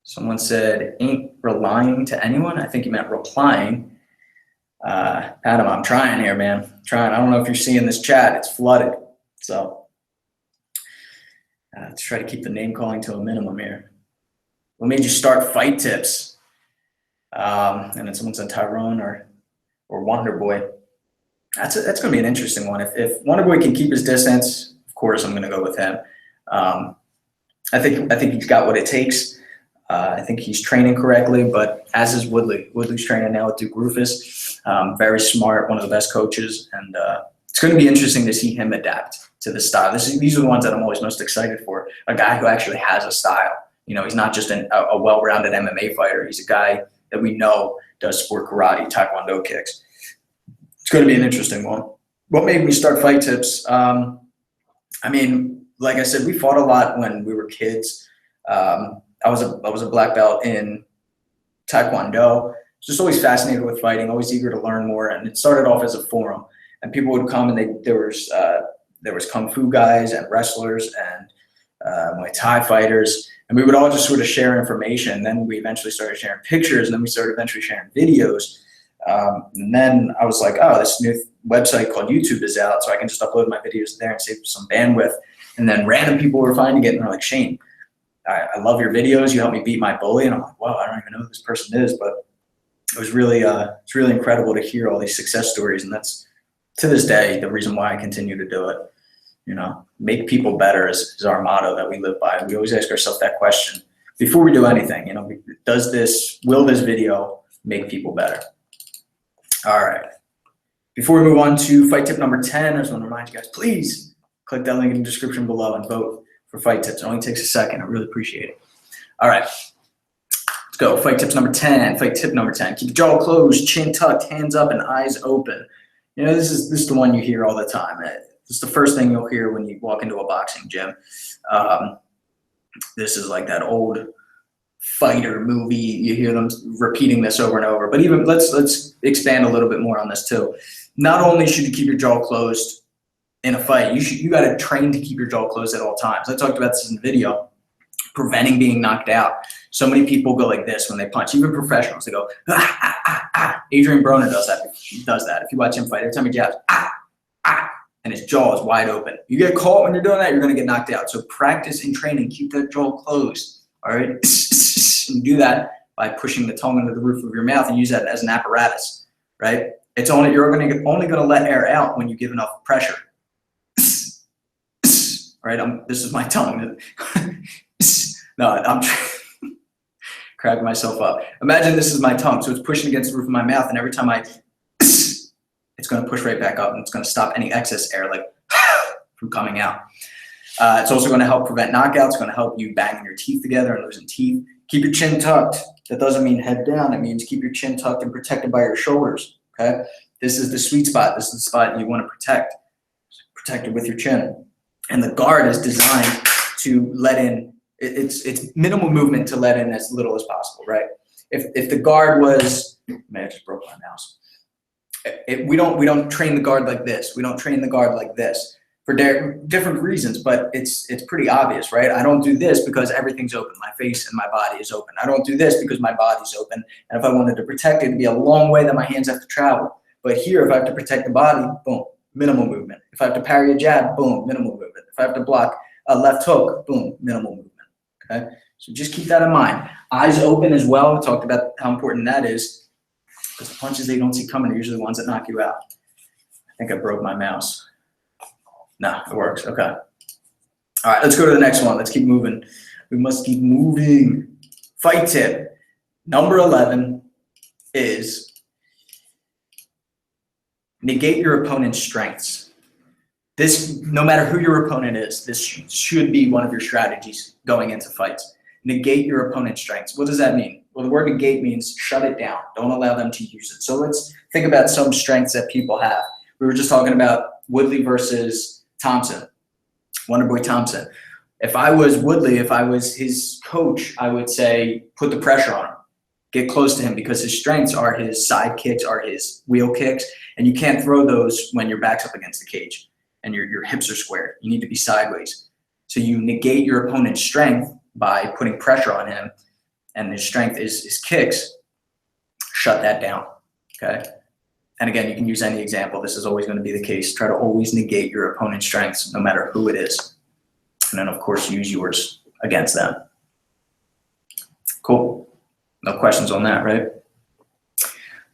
Someone said, ain't relying to anyone. I think you meant replying. Adam, I'm trying here, man. I'm trying. I don't know if you're seeing this chat. It's flooded. So let's try to keep the name calling to a minimum here. What made you start Fight Tips? And then someone said Tyrone or Wonder Boy. That's going to be an interesting one. If Wonder Boy can keep his distance, of course I'm going to go with him. I think he's got what it takes. I think he's training correctly, but as is Woodley. Woodley's training now with Duke Rufus. Very smart, one of the best coaches, and it's going to be interesting to see him adapt to the style. These are the ones that I'm always most excited for. A guy who actually has a style. You know, he's not just a well-rounded MMA fighter. He's a guy that we know does sport karate, taekwondo kicks. It's going to be an interesting one. What made me start Fight Tips? I mean, like I said, we fought a lot when we were kids. I was a black belt in taekwondo. Just always fascinated with fighting, always eager to learn more. And it started off as a forum, and people would come, and there was kung fu guys and wrestlers and Muay Thai fighters, and we would all just sort of share information. And then we eventually started sharing pictures, and then we started eventually sharing videos. And then I was like, oh, this new website called YouTube is out, so I can just upload my videos there and save some bandwidth. And then random people were finding it, and they're like, Shane, I love your videos. You helped me beat my bully. And I'm like, wow, I don't even know who this person is. But it was really, it's really incredible to hear all these success stories. And that's, to this day, the reason why I continue to do it. You know, make people better is our motto that we live by. We always ask ourselves that question before we do anything. You know, will this video make people better? All right. Before we move on to fight tip number 10, I just want to remind you guys, please click that link in the description below and vote for Fight Tips. It only takes a second. I really appreciate it. All right, let's go. Fight tips number 10. Fight tip number 10. Keep your jaw closed, chin tucked, hands up, and eyes open. You know, this is the one you hear all the time. It's the first thing you'll hear when you walk into a boxing gym. This is like that old fighter movie. You hear them repeating this over and over. But even let's expand a little bit more on this too. Not only should you keep your jaw closed in a fight, you got to train to keep your jaw closed at all times. I talked about this in the video, preventing being knocked out. So many people go like this when they punch, even professionals. They go, ah, ah, ah, ah. Adrian Broner does that. If you watch him fight, every time he jabs, ah, ah, and his jaw is wide open. You get caught when you're doing that, you're going to get knocked out. So practice in training, keep that jaw closed, all right? And do that by pushing the tongue into the roof of your mouth and use that as an apparatus, right? You're only going to let air out when you give enough pressure. Right, this is my tongue. No, I'm cracking myself up. Imagine this is my tongue, so it's pushing against the roof of my mouth, and every time it's going to push right back up, and it's going to stop any excess air, like from coming out. It's also going to help prevent knockouts. It's going to help you banging your teeth together and losing teeth. Keep your chin tucked. That doesn't mean head down. It means keep your chin tucked and protected by your shoulders. Okay, this is the sweet spot. This is the spot you want to protect. Protect it with your chin. And the guard is designed to let in. It's minimal movement to let in as little as possible, right? If the guard was, man, I just broke my mouse. We don't train the guard like this. We don't train the guard like this for different reasons, but it's pretty obvious, right? I don't do this because everything's open. My face and my body is open. I don't do this because my body's open. And if I wanted to protect it, it'd be a long way that my hands have to travel. But here, if I have to protect the body, boom, minimal movement. If I have to parry a jab, boom, minimal movement. If I have to block a left hook, boom, minimal movement. Okay, so just keep that in mind. Eyes open as well. We talked about how important that is, because the punches that you don't see coming are usually the ones that knock you out. I think I broke my mouse. No, it works. Okay. All right, let's go to the next one. Let's keep moving. We must keep moving. Fight tip number 11 is negate your opponent's strengths. This, no matter who your opponent is, this should be one of your strategies going into fights. Negate your opponent's strengths. What does that mean? Well, the word negate means shut it down. Don't allow them to use it. So let's think about some strengths that people have. We were just talking about Woodley versus Thompson, Wonderboy Thompson. If I was Woodley, if I was his coach, I would say put the pressure on him. Get close to him, because his strengths are his side kicks, are his wheel kicks, and you can't throw those when your back's up against the cage and your hips are squared. You need to be sideways. So you negate your opponent's strength by putting pressure on him, and his strength is his kicks. Shut that down, okay? And again, you can use any example. This is always going to be the case. Try to always negate your opponent's strengths, no matter who it is. And then, of course, use yours against them. Cool. No questions on that, right?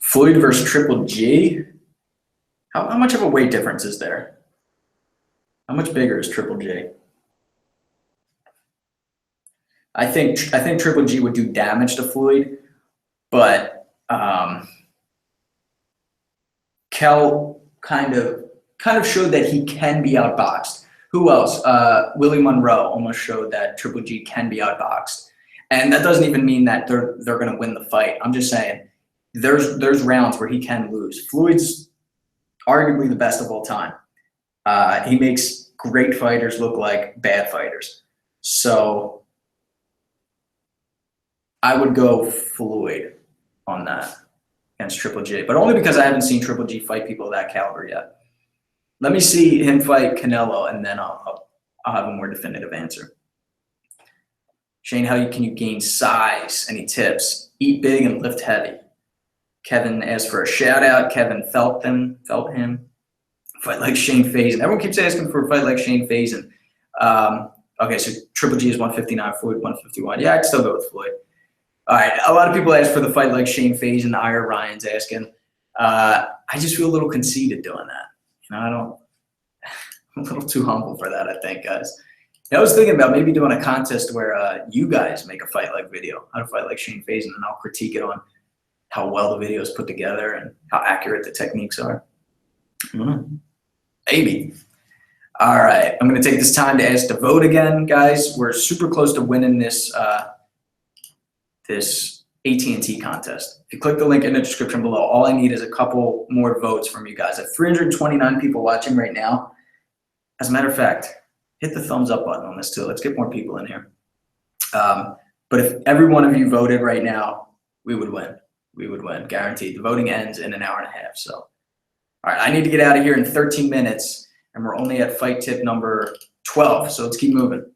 Floyd versus Triple G. How much of a weight difference is there? How much bigger is Triple G? I think Triple G would do damage to Floyd, but Kel kind of showed that he can be outboxed. Who else? Willie Monroe almost showed that Triple G can be outboxed, and that doesn't even mean that they're going to win the fight. I'm just saying there's rounds where he can lose. Floyd's arguably the best of all time. He makes great fighters look like bad fighters. So I would go Floyd on that against Triple G, but only because I haven't seen Triple G fight people of that caliber yet. Let me see him fight Canelo, and then I'll have a more definitive answer. Shane, how can you gain size? Any tips? Eat big and lift heavy. Kevin asked for a shout out. Kevin felt him. Fight like Shane Fazen. Everyone keeps asking for a fight like Shane Fazen. Okay, so Triple G is 159, Floyd 151. Yeah, I'd still go with Floyd. All right, a lot of people ask for the fight like Shane Fazen. Ira Ryan's asking. I just feel a little conceited doing that. You know, I'm a little too humble for that, I think, guys. I was thinking about maybe doing a contest where you guys make a fight like video, how to fight like Shane Fazen, and I'll critique it on how well the video is put together and how accurate the techniques are. Maybe. All right, I'm going to take this time to ask to vote again, guys. We're super close to winning this this AT&T contest. If you click the link in the description below, all I need is a couple more votes from you guys. I have 329 people watching right now. As a matter of fact, hit the thumbs up button on this too. Let's get more people in here. But if every one of you voted right now, we would win. We would win, guaranteed. The voting ends in an hour and a half. So, all right, I need to get out of here in 13 minutes, and we're only at fight tip number 12. So let's keep moving.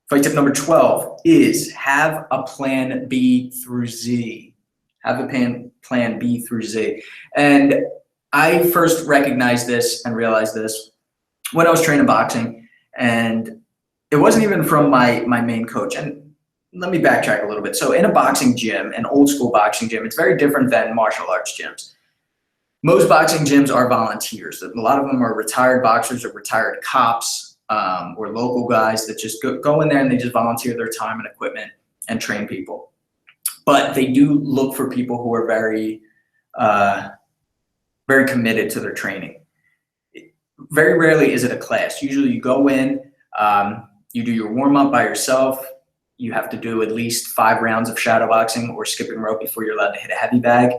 Fight tip number 12 is have a plan B through Z. Have a plan B through Z. And I first recognized this and realized this when I was training boxing, and it wasn't even from my main coach. And let me backtrack a little bit. So in a boxing gym, an old school boxing gym, it's very different than martial arts gyms. Most boxing gyms are volunteers. A lot of them are retired boxers or retired cops or local guys that just go in there and they just volunteer their time and equipment and train people. But they do look for people who are very, very committed to their training. Very rarely is it a class. Usually you go in, you do your warm-up by yourself. You have to do at least 5 rounds of shadow boxing or skipping rope before you're allowed to hit a heavy bag.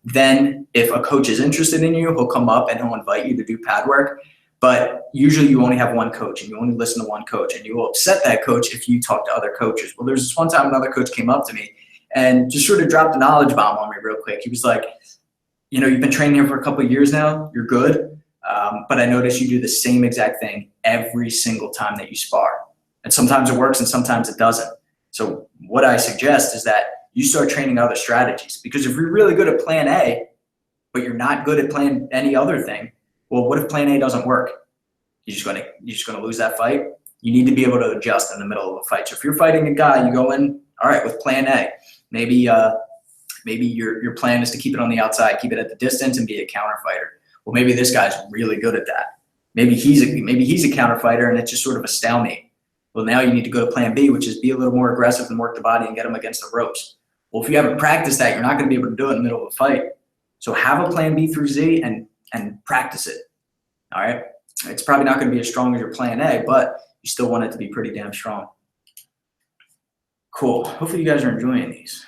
Then if a coach is interested in you, he'll come up and he'll invite you to do pad work. But usually you only have one coach and you only listen to one coach, and you will upset that coach if you talk to other coaches. Well, there's this one time another coach came up to me and just sort of dropped a knowledge bomb on me real quick. He was like, you know, you've been training here for a couple of years now, you're good. But I notice you do the same exact thing every single time that you spar. And sometimes it works and sometimes it doesn't. So what I suggest is that you start training other strategies, because if you're really good at plan A, but you're not good at plan any other thing, well, what if plan A doesn't work? You're just gonna lose that fight. You need to be able to adjust in the middle of a fight. So if you're fighting a guy, you go in, all right, with plan A. Maybe your plan is to keep it on the outside, keep it at the distance, and be a counter fighter. Well, maybe this guy's really good at that. Maybe he's a counter fighter and it's just sort of a stalemate. Well, now you need to go to plan B, which is be a little more aggressive and work the body and get him against the ropes. Well, if you haven't practiced that, you're not going to be able to do it in the middle of a fight. So have a plan B through Z and practice it. All right. It's probably not going to be as strong as your plan A, but you still want it to be pretty damn strong. Cool. Hopefully you guys are enjoying these.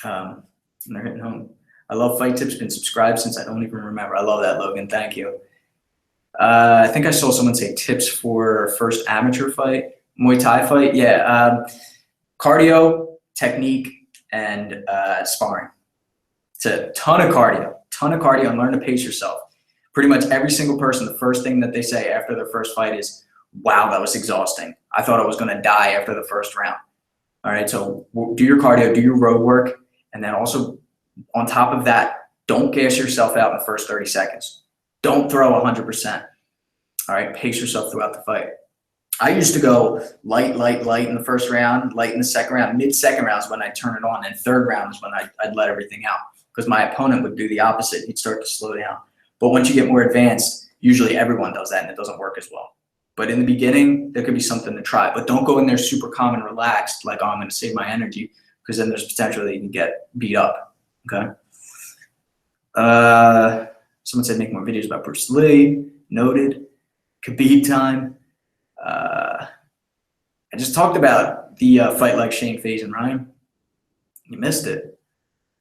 And they're hitting home. I love Fight Tips. Been subscribed since I don't even remember. I love that, Logan. Thank you. I think I saw someone say tips for first amateur fight, Muay Thai fight. Yeah. Cardio, technique, and sparring. It's a ton of cardio, and learn to pace yourself. Pretty much every single person, the first thing that they say after their first fight is, wow, that was exhausting. I thought I was going to die after the first round. All right. So do your cardio, do your road work. And then also on top of that, don't gas yourself out in the first 30 seconds. Don't throw 100%. All right. Pace yourself throughout the fight. I used to go light in the first round, light in the second round. Mid-second round is when I'd turn it on, and third round is when I'd let everything out, because my opponent would do the opposite. He'd start to slow down. But once you get more advanced, usually everyone does that and it doesn't work as well. But in the beginning, there could be something to try. But don't go in there super calm and relaxed, like, oh, I'm going to save my energy, because then there's potential that you can get beat up. Okay. Someone said make more videos about Bruce Lee. Noted. Khabib time. I just talked about the fight like Shane, Fazen, Ryan. You missed it.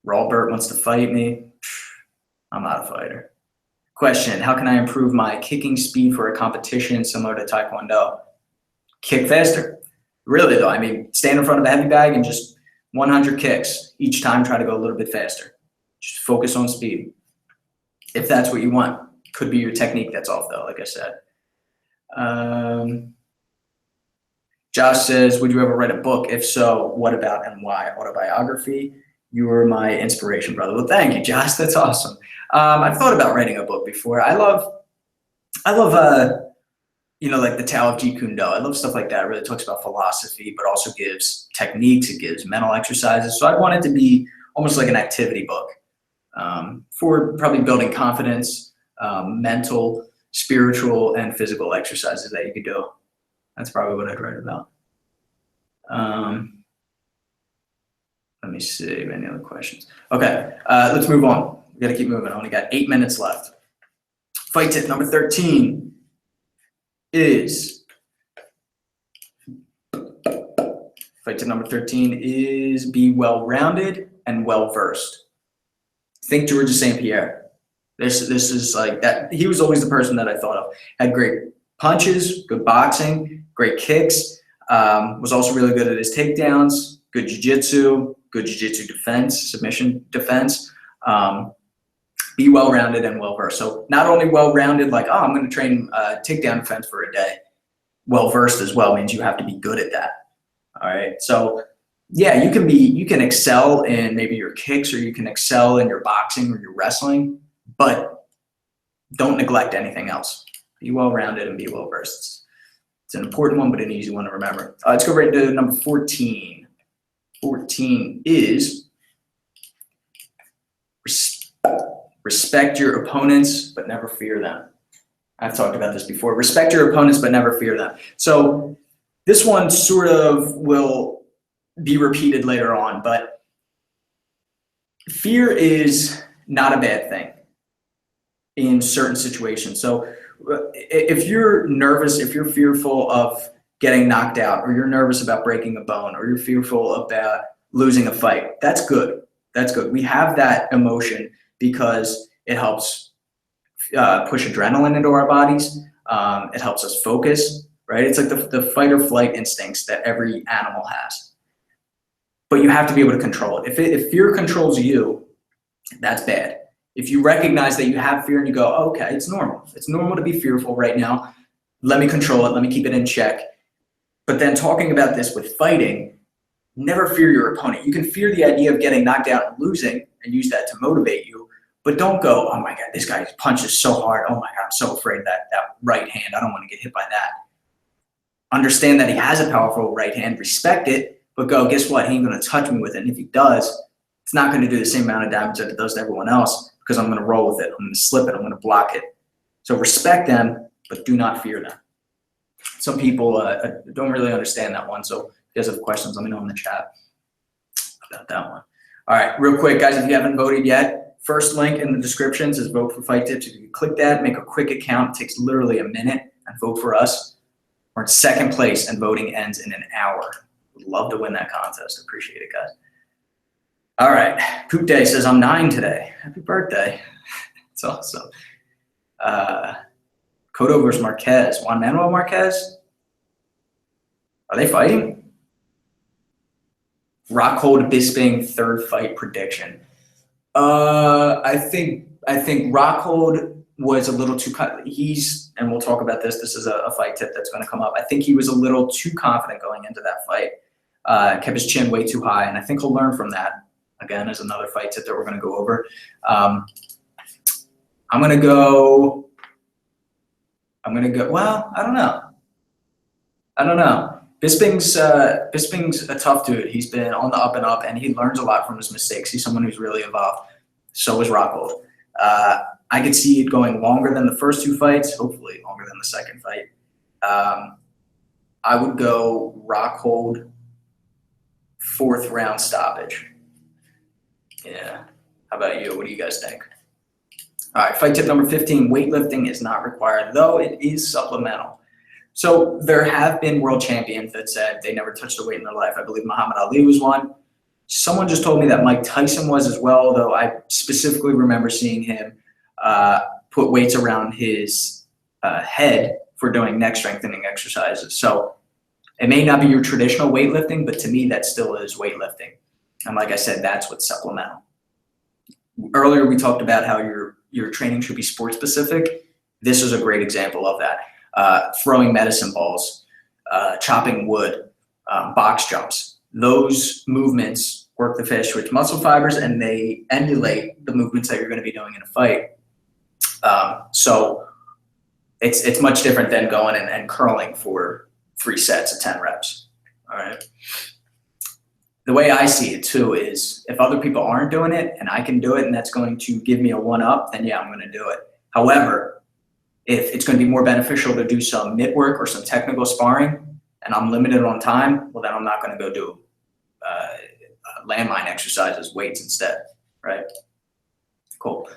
Robert wants to fight me. I'm not a fighter. Question, how can I improve my kicking speed for a competition similar to Taekwondo? Kick faster. Really though, I mean, stand in front of a heavy bag and just 100 kicks. Each time try to go a little bit faster. Just focus on speed. If that's what you want. Could be your technique that's off though, like I said. Josh says, would you ever write a book? If so, what about and why? Autobiography? You were my inspiration, brother. Well, thank you, Josh. That's awesome. I've thought about writing a book before. I love, you know, like the Tao of Jeet Kune Do. I love stuff like that. It really talks about philosophy, but also gives techniques. It gives mental exercises. So I want it to be almost like an activity book for probably building confidence, mental, spiritual, and physical exercises that you could do. That's probably what I'd write about. Let me see, any other questions? Okay, let's move on. We gotta keep moving. I only got 8 minutes left. Fight tip number 13 is, be well-rounded and well-versed. Think Georges St. Pierre. This is like that. He was always the person that I thought of. Had great punches, good boxing, great kicks, was also really good at his takedowns, good jiu-jitsu defense, submission defense. Be well-rounded and well-versed. So not only well-rounded, like, oh, I'm going to train takedown defense for a day. Well-versed as well means you have to be good at that. All right. So yeah, you can excel in maybe your kicks, or you can excel in your boxing or your wrestling, but don't neglect anything else. Be well-rounded and be well-versed. It's an important one, but an easy one to remember. Let's go right to number 14. 14 is respect your opponents, but never fear them. I've talked about this before. Respect your opponents, but never fear them. So This one sort of will be repeated later on, but fear is not a bad thing in certain situations. So if you're nervous, if you're fearful of getting knocked out, or you're nervous about breaking a bone, or you're fearful about losing a fight, that's good. That's good. We have that emotion because it helps push adrenaline into our bodies. It helps us focus, right? It's like the fight or flight instincts that every animal has. But you have to be able to control it. If fear controls you, that's bad. If you recognize that you have fear and you go, oh, okay, it's normal. It's normal to be fearful right now. Let me control it. Let me keep it in check. But then talking about this with fighting, never fear your opponent. You can fear the idea of getting knocked out and losing and use that to motivate you. But don't go, oh my God, this guy punches so hard. Oh my God, I'm so afraid of that right hand. I don't want to get hit by that. Understand that he has a powerful right hand, respect it, but go, guess what? He ain't going to touch me with it. And if he does, it's not going to do the same amount of damage that it does to everyone else because I'm going to roll with it. I'm going to slip it. I'm going to block it. So respect them, but do not fear them. Some people don't really understand that one. So if you guys have questions, let me know in the chat about that one. All right, real quick, guys, if you haven't voted yet, first link in the description says vote for Fight Tips. If you click that, make a quick account. It takes literally a minute and vote for us. We're in second place and voting ends in an hour. Would love to win that contest. Appreciate it, guys. All right, Poop Day says, I'm 9 today. Happy birthday. It's awesome. Cotto versus Marquez. Juan Manuel Marquez? Are they fighting? Rockhold Bisping third fight prediction. I think Rockhold was a little too, and we'll talk about this. This is a fight tip that's going to come up. I think he was a little too confident going into that fight. Kept his chin way too high, and I think he'll learn from that. Again, as another fight tip that we're going to go over. I'm going to go, well, I don't know. Bisping's a tough dude. He's been on the up and up, and he learns a lot from his mistakes. He's someone who's really evolved. So is Rockhold. I could see it going longer than the first 2 fights, hopefully longer than the second fight. I would go Rockhold 4th round stoppage. Yeah. How about you? What do you guys think? All right, fight tip number 15, weightlifting is not required, though it is supplemental. So there have been world champions that said they never touched a weight in their life. I believe Muhammad Ali was one. Someone just told me that Mike Tyson was as well, though I specifically remember seeing him put weights around his head for doing neck strengthening exercises. So it may not be your traditional weightlifting, but to me, that still is weightlifting. And like I said, that's what's supplemental. Earlier, we talked about how your training should be sport specific. This is a great example of that. Throwing medicine balls, chopping wood, box jumps. Those movements work the fast twitch muscle fibers, and they emulate the movements that you're going to be doing in a fight. So it's much different than going and curling for 3 sets of 10 reps. All right. The way I see it too is if other people aren't doing it and I can do it and that's going to give me a 1-up, then yeah, I'm going to do it. However, if it's going to be more beneficial to do some mitt work or some technical sparring and I'm limited on time, well, then I'm not going to go do landmine exercises, weights instead, right? Cool.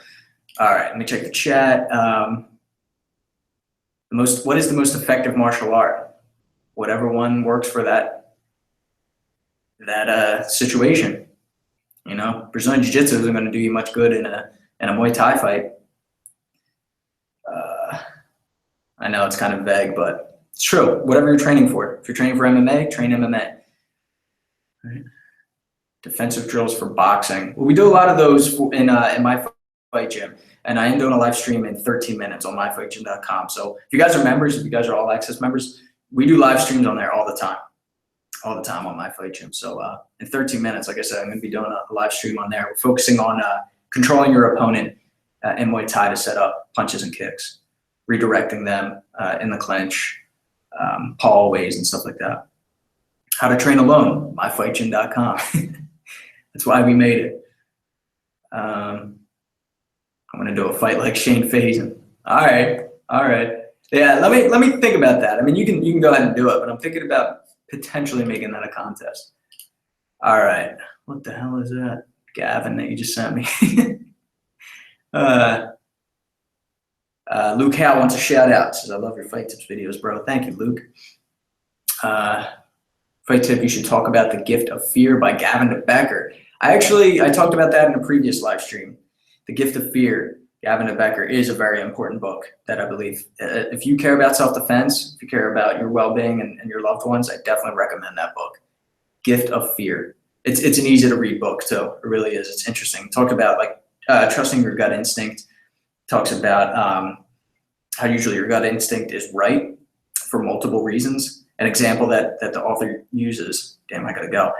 All right, let me check the chat. What is the most effective martial art? Whatever one works for that situation. You know, Brazilian Jiu-Jitsu isn't going to do you much good in a Muay Thai fight. I know it's kind of vague, but it's true. Whatever you're training for. If you're training for MMA, train MMA. Right. Defensive drills for boxing. Well, we do a lot of those in my fight gym, and I am doing a live stream in 13 minutes on myfightgym.com. So if you guys are members, if you guys are all access members, we do live streams on there all the time on my fight gym. So in 13 minutes, like I said, I'm going to be doing a live stream on there. We're focusing on controlling your opponent in Muay Thai to set up punches and kicks, redirecting them in the clinch, paw ways and stuff like that. How to train alone, myfightgym.com. That's why we made it. I'm going to do a fight like Shane Fazen. All right. Yeah, let me think about that. I mean, you can go ahead and do it, but I'm thinking about potentially making that a contest. All right, what the hell is that, Gavin, that you just sent me? Luke Howe wants a shout out. Says, I love your fight tips videos, bro. Thank you, Luke. Fight tip, you should talk about The Gift of Fear by Gavin de Becker. I talked about that in a previous live stream. The Gift of Fear, Gavin de Becker, is a very important book that I believe, if you care about self-defense, if you care about your well-being and your loved ones, I definitely recommend that book. Gift of Fear. It's an easy to read book too. It really is. It's interesting. Talk about like trusting your gut instinct. Talks about how usually your gut instinct is right for multiple reasons. An example that the author uses. Damn, I gotta go.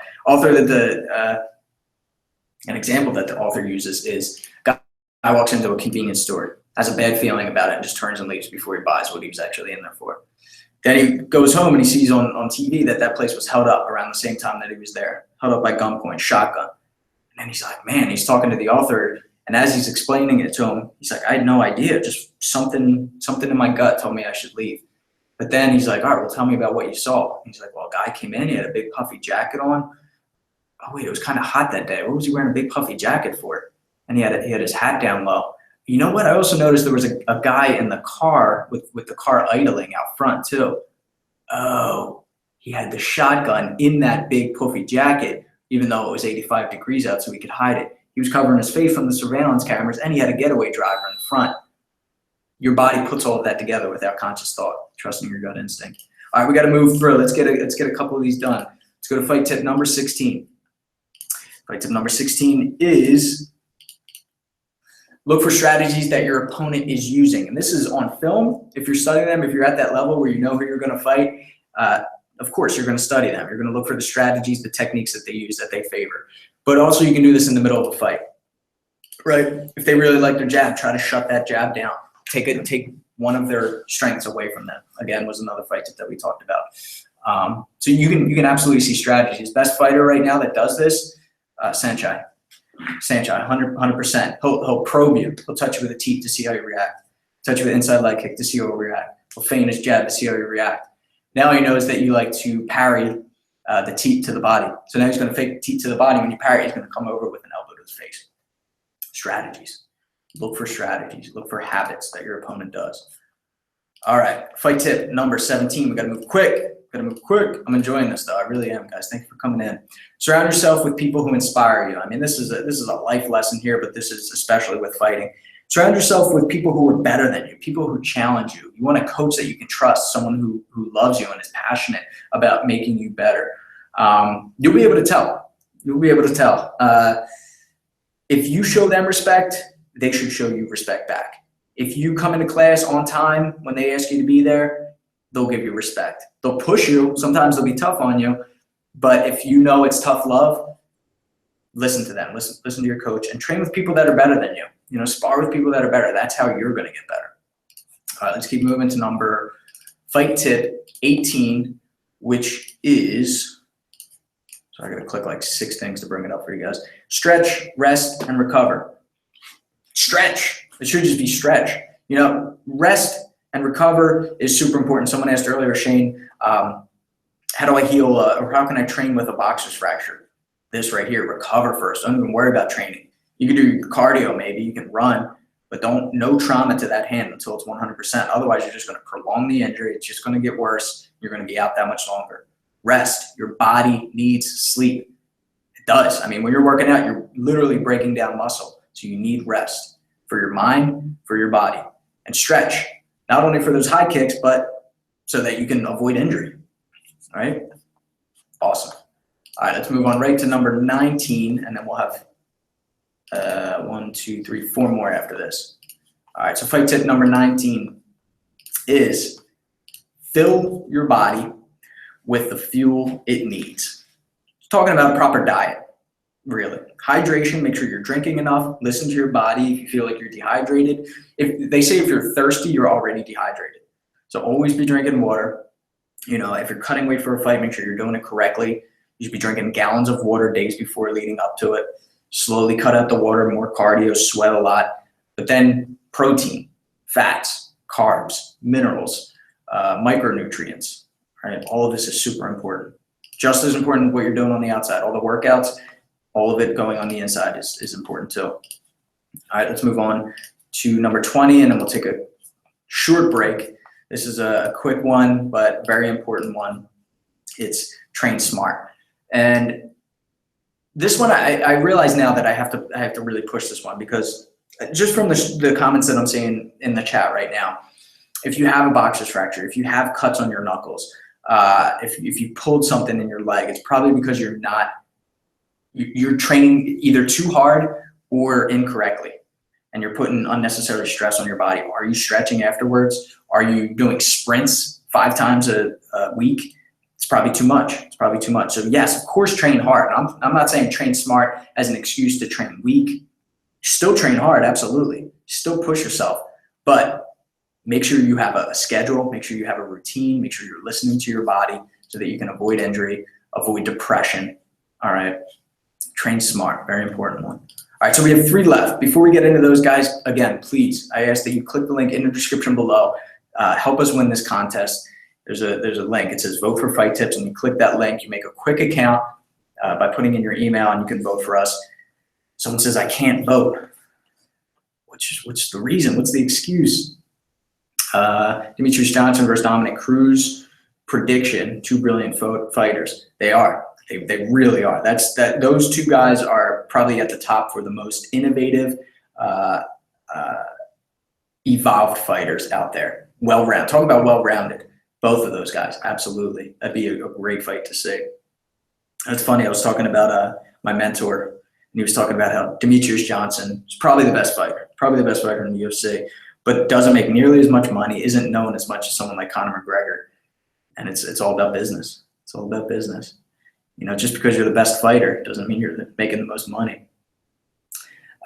An example that the author uses is guy walks into a convenience store, has a bad feeling about it, and just turns and leaves before he buys what he was actually in there for. Then he goes home and he sees on TV that place was held up around the same time that he was there, held up by gunpoint, shotgun. And then he's like, man, he's talking to the author, and as he's explaining it to him, he's like, I had no idea, just something in my gut told me I should leave. But then he's like, all right, well, tell me about what you saw. And he's like, well, a guy came in, he had a big puffy jacket on. Oh wait, it was kind of hot that day. What was he wearing a big puffy jacket for? And he had his hat down low. You know what? I also noticed there was a guy in the car with the car idling out front too. Oh, he had the shotgun in that big puffy jacket, even though it was 85 degrees out, so he could hide it. He was covering his face from the surveillance cameras, and he had a getaway driver in front. Your body puts all of that together without conscious thought, trusting your gut instinct. All right, we got to move through. Let's get a couple of these done. Let's go to fight tip number 16. Fight tip number 16 is look for strategies that your opponent is using. And this is on film. If you're studying them, if you're at that level where you know who you're going to fight, of course, you're going to study them. You're going to look for the strategies, the techniques that they use, that they favor. But also you can do this in the middle of a fight, right? If they really like their jab, try to shut that jab down. Take one of their strengths away from them. Again, was another fight tip that we talked about. So you can absolutely see strategies. Best fighter right now that does this, Sanchai, 100%. He'll probe you. He'll touch you with a teep to see how you react. Touch you with an inside leg kick to see how you react. He'll feign his jab to see how you react. Now he knows that you like to parry the teep to the body. So now he's going to fake the teep to the body. When you parry, he's going to come over with an elbow to his face. Strategies. Look for strategies. Look for habits that your opponent does. All right, fight tip number 17. We got to move quick. I'm enjoying this though. I really am, guys. Thank you for coming in. Surround yourself with people who inspire you. I mean, this is a life lesson here, but this is especially with fighting. Surround yourself with people who are better than you, people who challenge you. You want a coach that you can trust, someone who loves you and is passionate about making you better. You'll be able to tell. If you show them respect, they should show you respect back. If you come into class on time when they ask you to be there, they'll give you respect. They'll push you. Sometimes they'll be tough on you. But if you know it's tough love, listen to them. Listen to your coach and train with people that are better than you. You know, spar with people that are better. That's how you're going to get better. All right, let's keep moving to fight tip 18, which is, so I got to click like 6 things to bring it up for you guys. Stretch, rest, and recover. Stretch. It should just be stretch. You know, rest and recover is super important. Someone asked earlier, Shane, how do I heal or how can I train with a boxer's fracture? This right here, recover first. Don't even worry about training. You can do cardio maybe, you can run, but no trauma to that hand until it's 100%. Otherwise, you're just going to prolong the injury. It's just going to get worse. You're going to be out that much longer. Rest. Your body needs sleep. It does. I mean, when you're working out, you're literally breaking down muscle. So you need rest for your mind, for your body. And stretch, not only for those high kicks, but so that you can avoid injury. All right? Awesome. All right, let's move on right to number 19, and then we'll have 1, 2, 3, 4 more after this. All right, so fight tip number 19 is fill your body with the fuel it needs. Talking about proper diet, really. Hydration, make sure you're drinking enough. Listen to your body if you feel like you're dehydrated. If they say if you're thirsty, you're already dehydrated. So always be drinking water. You know, if you're cutting weight for a fight, make sure you're doing it correctly. You should be drinking gallons of water days before leading up to it. Slowly cut out the water, more cardio, sweat a lot. But then protein, fats, carbs, minerals, micronutrients, right? All of this is super important. Just as important what you're doing on the outside. All the workouts, all of it going on the inside is important too. All right, let's move on to number 20, and then we'll take a short break. This is a quick one, but very important one. It's train smart. And this one, I realize now that I have to really push this one, because just from the comments that I'm seeing in the chat right now, if you have a boxer's fracture, if you have cuts on your knuckles, if you pulled something in your leg, it's probably because you're training either too hard or incorrectly, and you're putting unnecessary stress on your body. Are you stretching afterwards? Are you doing sprints 5 times a week? It's probably too much. It's probably too much. So yes, of course, train hard. I'm not saying train smart as an excuse to train weak. Still train hard, absolutely. Still push yourself, but make sure you have a schedule. Make sure you have a routine. Make sure you're listening to your body so that you can avoid injury, avoid depression. All right. Train smart, very important one. All right, so we have 3 left. Before we get into those, guys, again, please, I ask that you click the link in the description below. Help us win this contest. There's a link. It says vote for fight tips, and you click that link. You make a quick account by putting in your email, and you can vote for us. Someone says, I can't vote. What's the reason? What's the excuse? Demetrius Johnson versus Dominic Cruz. Prediction, 2 brilliant fighters. They are. They really are. Those 2 guys are probably at the top for the most innovative, evolved fighters out there. Well-rounded. Talk about well-rounded. Both of those guys, absolutely. That'd be a great fight to see. That's funny. I was talking about my mentor, and he was talking about how Demetrius Johnson is probably the best fighter in the UFC, but doesn't make nearly as much money, isn't known as much as someone like Conor McGregor. And it's all about business. It's all about business. You know, just because you're the best fighter doesn't mean you're making the most money.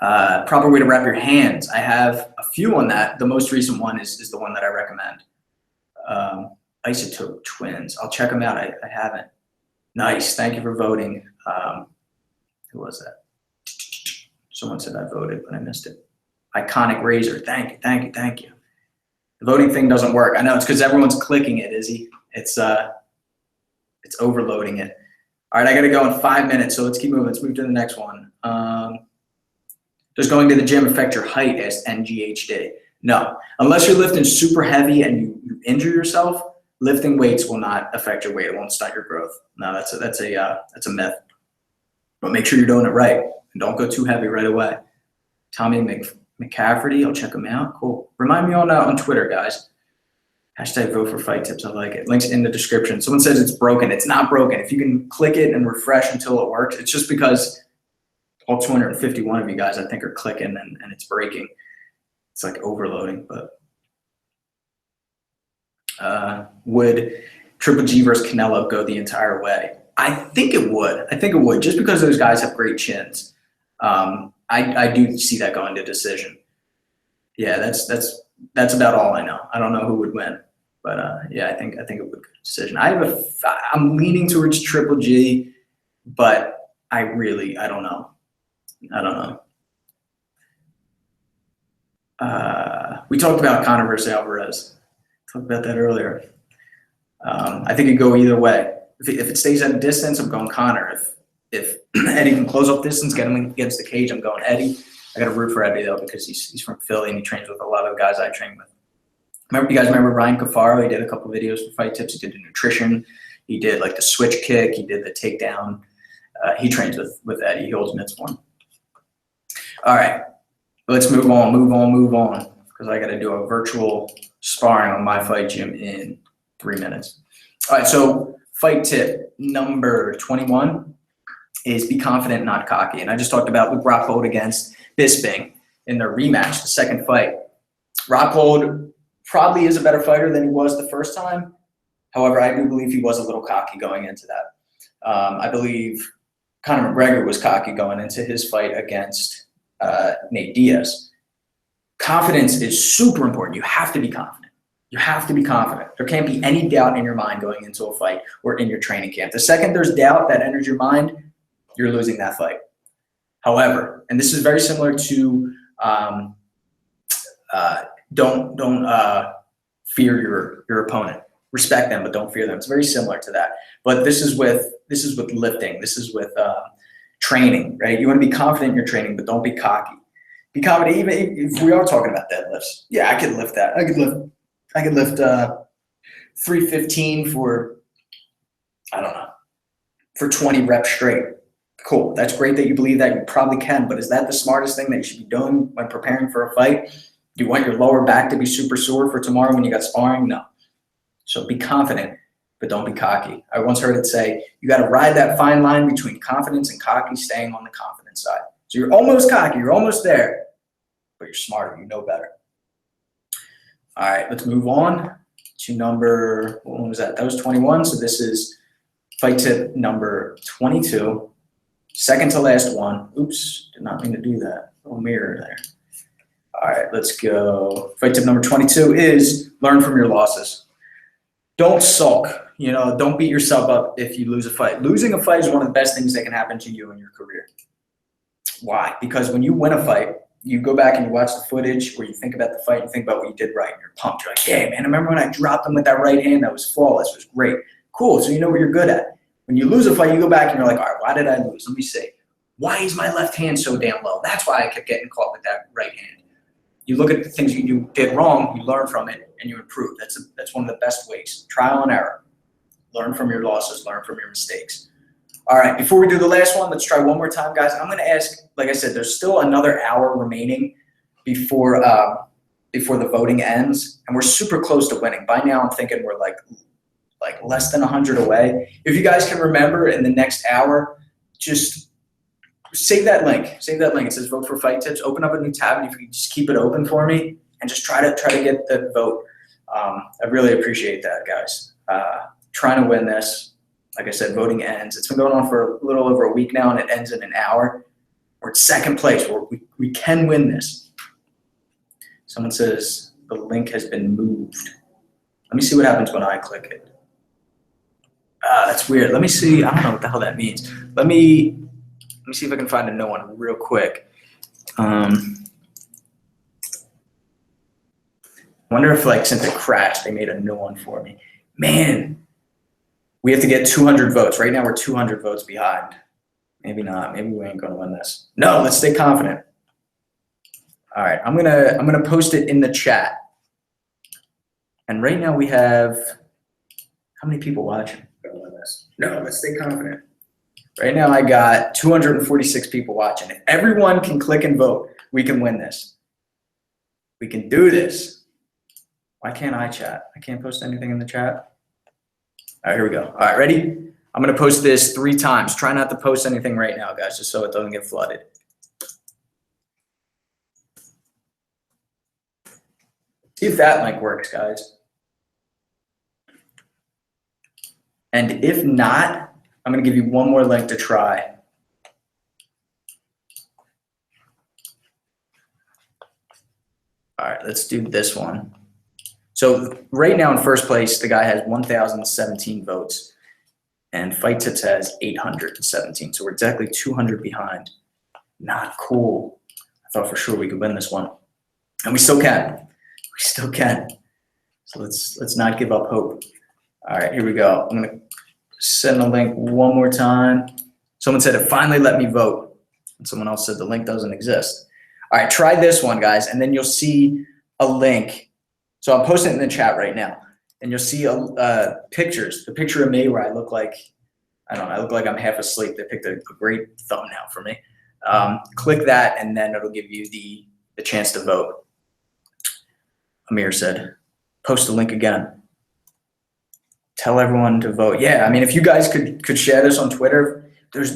Proper way to wrap your hands. I have a few on that. The most recent one is the one that I recommend. Isotope Twins. I'll check them out. I haven't. Nice. Thank you for voting. Who was that? Someone said I voted, but I missed it. Iconic Razor. Thank you. The voting thing doesn't work. I know it's because everyone's clicking it, Izzy. It's overloading it. All right, I got to go in 5 minutes, so let's keep moving. Let's move to the next one. Does going to the gym affect your height? As NGHD. No, unless you're lifting super heavy and you injure yourself, lifting weights will not affect your weight. It won't stunt your growth. No, that's a myth. But make sure you're doing it right, and don't go too heavy right away. Tommy McCafferty, I'll check him out. Cool. Remind me on Twitter, guys. Hashtag vote for fight tips. I like it. Links in the description. Someone says it's broken. It's not broken. If you can click it and refresh until it works, it's just because all 251 of you guys, I think, are clicking and it's breaking. It's like overloading. But would Triple G versus Canelo go the entire way? I think it would. Just because those guys have great chins. I do see that going to decision. Yeah, that's about all I know. I don't know who would win, but yeah, I think it would go to decision. I'm leaning towards Triple G, but I don't know. We talked about Conor versus Alvarez. Talked about that earlier. I think it'd go either way. If it stays at a distance, I'm going Conor. If Eddie can close up distance, get him against the cage, I'm going Eddie. I got to root for Eddie, though, because he's from Philly and he trains with a lot of the guys I train with. You guys remember Ryan Cafaro? He did a couple videos for fight tips. He did the nutrition. He did like the switch kick. He did the takedown. He trains with Eddie. He holds mitts for him. All right, let's move on, because I got to do a virtual sparring on my fight gym in 3 minutes. All right, so fight tip number 21 is be confident, not cocky. And I just talked about Luke Rockhold against Bisping in their rematch, the second fight. Rockhold probably is a better fighter than he was the first time. However, I do believe he was a little cocky going into that. I believe Conor McGregor was cocky going into his fight against Nate Diaz. Confidence is super important. You have to be confident. There can't be any doubt in your mind going into a fight or in your training camp. The second there's doubt that enters your mind, you're losing that fight. However, and this is very similar to don't fear your opponent. Respect them, but don't fear them. It's very similar to that. But this is with lifting. This is with training, right? You want to be confident in your training, but don't be cocky. Be confident, even if we are talking about deadlifts. Yeah, I could lift that. I could lift 315 for, I don't know, for 20 reps straight. Cool. That's great that you believe that. You probably can, but is that the smartest thing that you should be doing when preparing for a fight? Do you want your lower back to be super sore for tomorrow when you got sparring? No. So be confident, but don't be cocky. I once heard it say, you got to ride that fine line between confidence and cocky, staying on the confident side. So you're almost cocky, you're almost there, but you're smarter, you know better. All right, let's move on to number, what was that? That was 21. So this is fight tip number 22. Second to last one. Oops, did not mean to do that. Little mirror there. All right, let's go. Fight tip number 22 is learn from your losses. Don't sulk. You know, don't beat yourself up if you lose a fight. Losing a fight is one of the best things that can happen to you in your career. Why? Because when you win a fight, you go back and you watch the footage, or you think about the fight, you think about what you did right, and you're pumped. You're like, yeah, man, I remember when I dropped him with that right hand? That was flawless. It was great. Cool, so you know what you're good at. When you lose a fight, you go back and you're like, all right, why did I lose? Let me see. Why is my left hand so damn low? That's why I kept getting caught with that right hand. You look at the things you did wrong, you learn from it, and you improve. That's one of the best ways. Trial and error. Learn from your losses. Learn from your mistakes. All right, before we do the last one, let's try one more time, guys. I'm going to ask, like I said, there's still another hour remaining before the voting ends, and we're super close to winning. By now, I'm thinking we're like less than 100 away. If you guys can remember in the next hour, just save that link. Save that link. It says vote for fight tips. Open up a new tab, and if you can just keep it open for me and just try to get the vote. I really appreciate that, guys. Trying to win this. Like I said, voting ends. It's been going on for a little over a week now, and it ends in an hour. We're at second place. We can win this. Someone says the link has been moved. Let me see what happens when I click it. That's weird. Let me see. I don't know what the hell that means. Let me see if I can find a new one real quick. Wonder if, like, since it crashed, they made a new one for me. Man, we have to get 200 votes. Right now, we're 200 votes behind. Maybe not. Maybe we ain't gonna win this. No, let's stay confident. All right, I'm gonna post it in the chat. And right now we have, how many people watching? No, let's stay confident. Right now I got 246 people watching. If everyone can click and vote, we can win this. We can do this. Why can't I chat? I can't post anything in the chat. All right, here we go. All right, ready? I'm going to post this 3 times. Try not to post anything right now, guys, just so it doesn't get flooded. See if that link works, guys. And if not, I'm going to give you one more link to try. All right, let's do this one. So right now in first place, the guy has 1,017 votes, and Fight Tips has 817. So we're exactly 200 behind. Not cool. I thought for sure we could win this one, and we still can. We still can. So let's not give up hope. All right, here we go. I'm gonna send the link one more time. Someone said it finally let me vote, and someone else said the link doesn't exist. All right, try this one, guys, and then you'll see a link. So I'm posting it in the chat right now, and you'll see pictures. The picture of me where I look like, I don't know, I look like I'm half asleep. They picked a great thumbnail for me. Click that, and then it'll give you the chance to vote. Amir said, post the link again. Tell everyone to vote. Yeah, I mean, if you guys could share this on Twitter,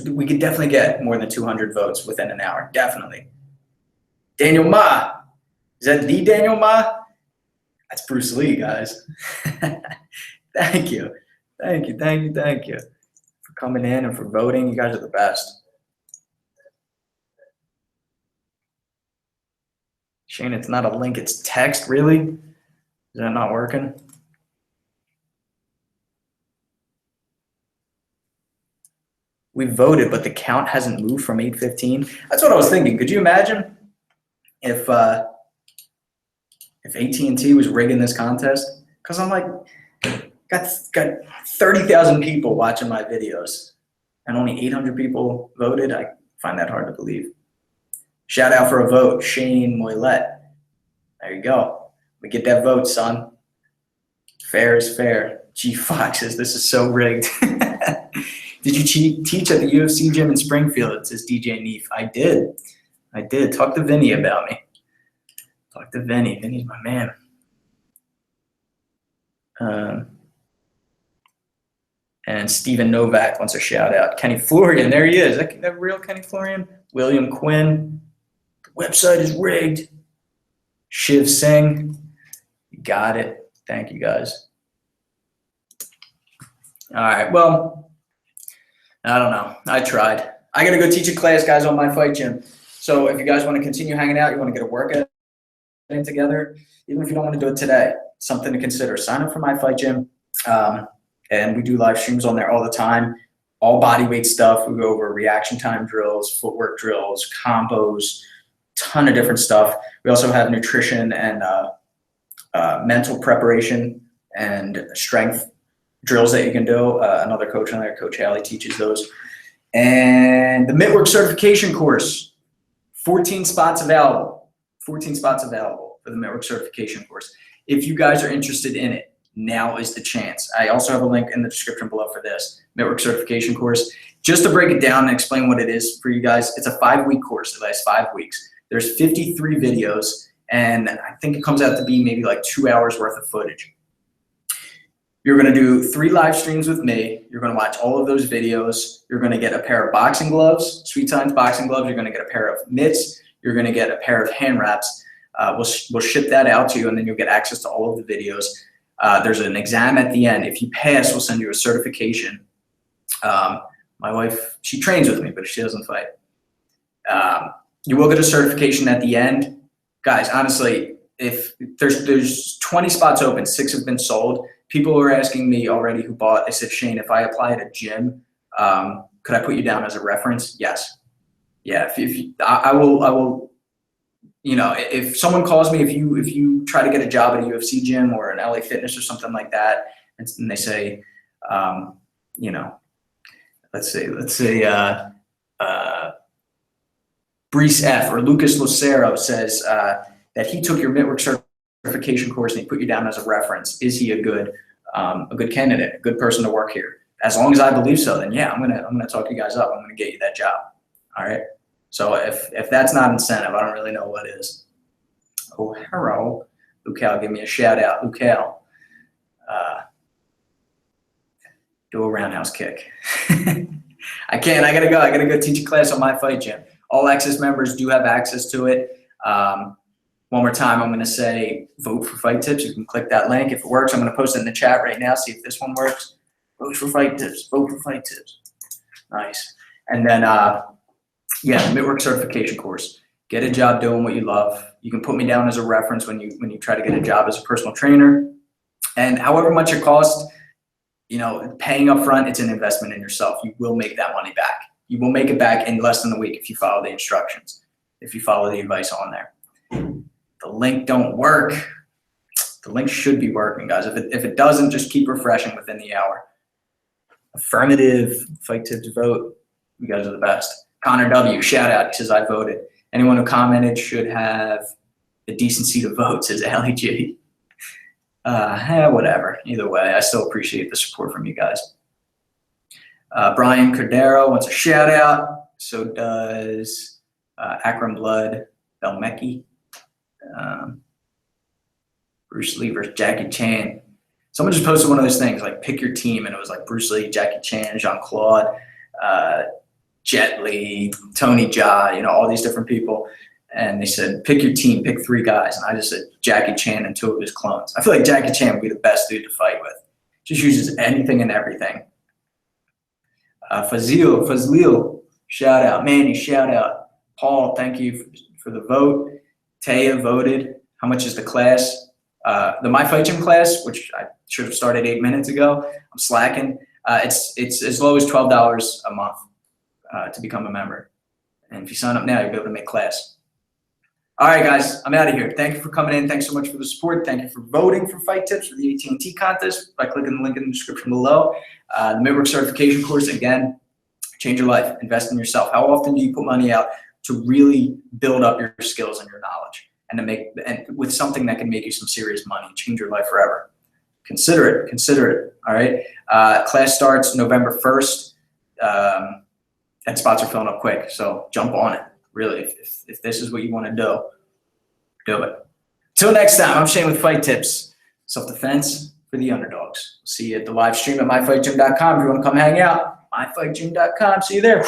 we could definitely get more than 200 votes within an hour. Definitely. Daniel Ma. Is that the Daniel Ma? That's Bruce Lee, guys. Thank you. Thank you, thank you, thank you for coming in and for voting. You guys are the best. Shane, it's not a link, it's text, really? Is that not working? We voted, but the count hasn't moved from 8:15. That's what I was thinking. Could you imagine if AT&T was rigging this contest Because I'm like, got 30,000 people watching my videos and only 800 people voted. I find that hard to believe. Shout out for a vote, Shane Moylette. There you go. We get that vote, son. Fair is fair. G Fox says, this is so rigged. Did you teach at the UFC gym in Springfield? Says DJ Neef. I did. Talk to Vinny about me. Talk to Vinny. Vinny's my man. And Steven Novak wants a shout out. Kenny Florian, there he is. That real Kenny Florian? William Quinn. The website is rigged. Shiv Singh. You got it. Thank you guys. All right, well, I don't know. I tried. I got to go teach a class, guys, on my fight gym. So if you guys want to continue hanging out, you want to get a workout in together, even if you don't want to do it today, something to consider. Sign up for my fight gym. And we do live streams on there all the time. All body weight stuff. We go over reaction time drills, footwork drills, combos, ton of different stuff. We also have nutrition and mental preparation and strength drills that you can do. Another coach on there, Coach Haley, teaches those. And the Mitwork certification course, 14 spots available. 14 spots available for the Mitwork certification course. If you guys are interested in it, now is the chance. I also have a link in the description below for this Mitwork certification course. Just to break it down and explain what it is for you guys, it's a 5-week course. It lasts 5 weeks. There's 53 videos, and I think it comes out to be maybe like 2 hours worth of footage. You're going to do 3 live streams with me. You're going to watch all of those videos. You're going to get a pair of boxing gloves, Sweet Times boxing gloves. You're going to get a pair of mitts. You're going to get a pair of hand wraps. We'll ship that out to you, and then you'll get access to all of the videos. There's an exam at the end. If you pass, we'll send you a certification. My wife, she trains with me, but she doesn't fight. You will get a certification at the end. Guys, honestly, if there's 20 spots open, 6 have been sold. People are asking me already who bought. They said, Shane, if I apply at a gym, could I put you down as a reference? Yes. Yeah. I will. You know, if someone calls me, if you try to get a job at a UFC gym or an LA Fitness or something like that, and they say, you know, let's say Brees F. or Lucas Lucero says that he took your Mitwork certification course and he put you down as a reference. Is he a good candidate, a good person to work here? As long as I believe so, then yeah, I'm gonna talk you guys up. I'm gonna get you that job. All right. So if that's not incentive, I don't really know what is. Oh, hello. Lucal, give me a shout out. Lucal. Do a roundhouse kick. I can't. I gotta go. I gotta go teach a class on my fight gym. All access members do have access to it. One more time, I'm gonna say vote for fight tips. You can click that link. If it works, I'm gonna post it in the chat right now. See if this one works. Vote for fight tips. Vote for fight tips. Nice. And then yeah, Mitwork certification course. Get a job doing what you love. You can put me down as a reference when you try to get a job as a personal trainer. And however much it costs, you know, paying up front, it's an investment in yourself. You will make that money back. You will make it back in less than a week if you follow the instructions, if you follow the advice on there. The link don't work. The link should be working, guys. If it doesn't, just keep refreshing within the hour. Affirmative, fight tips, vote. You guys are the best. Connor W, shout out. He says, I voted. Anyone who commented should have the decency to vote, says Allie G. Whatever. Either way, I still appreciate the support from you guys. Brian Cordero wants a shout out. So does Akram Blood Belmecki. Bruce Lee versus Jackie Chan. Someone just posted one of those things like pick your team, and it was like Bruce Lee, Jackie Chan, Jean-Claude, Jet Li, Tony Jaa, you know, all these different people. And they said, pick your team, pick 3 guys. And I just said Jackie Chan and 2 of his clones. I feel like Jackie Chan would be the best dude to fight with. Just uses anything and everything. Fazil, shout out. Manny, shout out. Paul, thank you for the vote. Taya voted. How much is the class? The My Fight Gym class, which I should have started 8 minutes ago. I'm slacking. It's as low as $12 a month to become a member. And if you sign up now, you'll be able to make class. All right, guys, I'm out of here. Thank you for coming in. Thanks so much for the support. Thank you for voting for Fight Tips for the AT&T contest by clicking the link in the description below. The Midwork certification course, again, change your life, invest in yourself. How often do you put money out to really build up your skills and your knowledge and with something that can make you some serious money, change your life forever? Consider it, all right? Class starts November 1st, and spots are filling up quick, so jump on it. Really, if this is what you want to do it. Till next time, I'm Shane with Fight Tips. Self-defense for the underdogs. See you at the live stream at myfightgym.com. If you want to come hang out, myfightgym.com. See you there.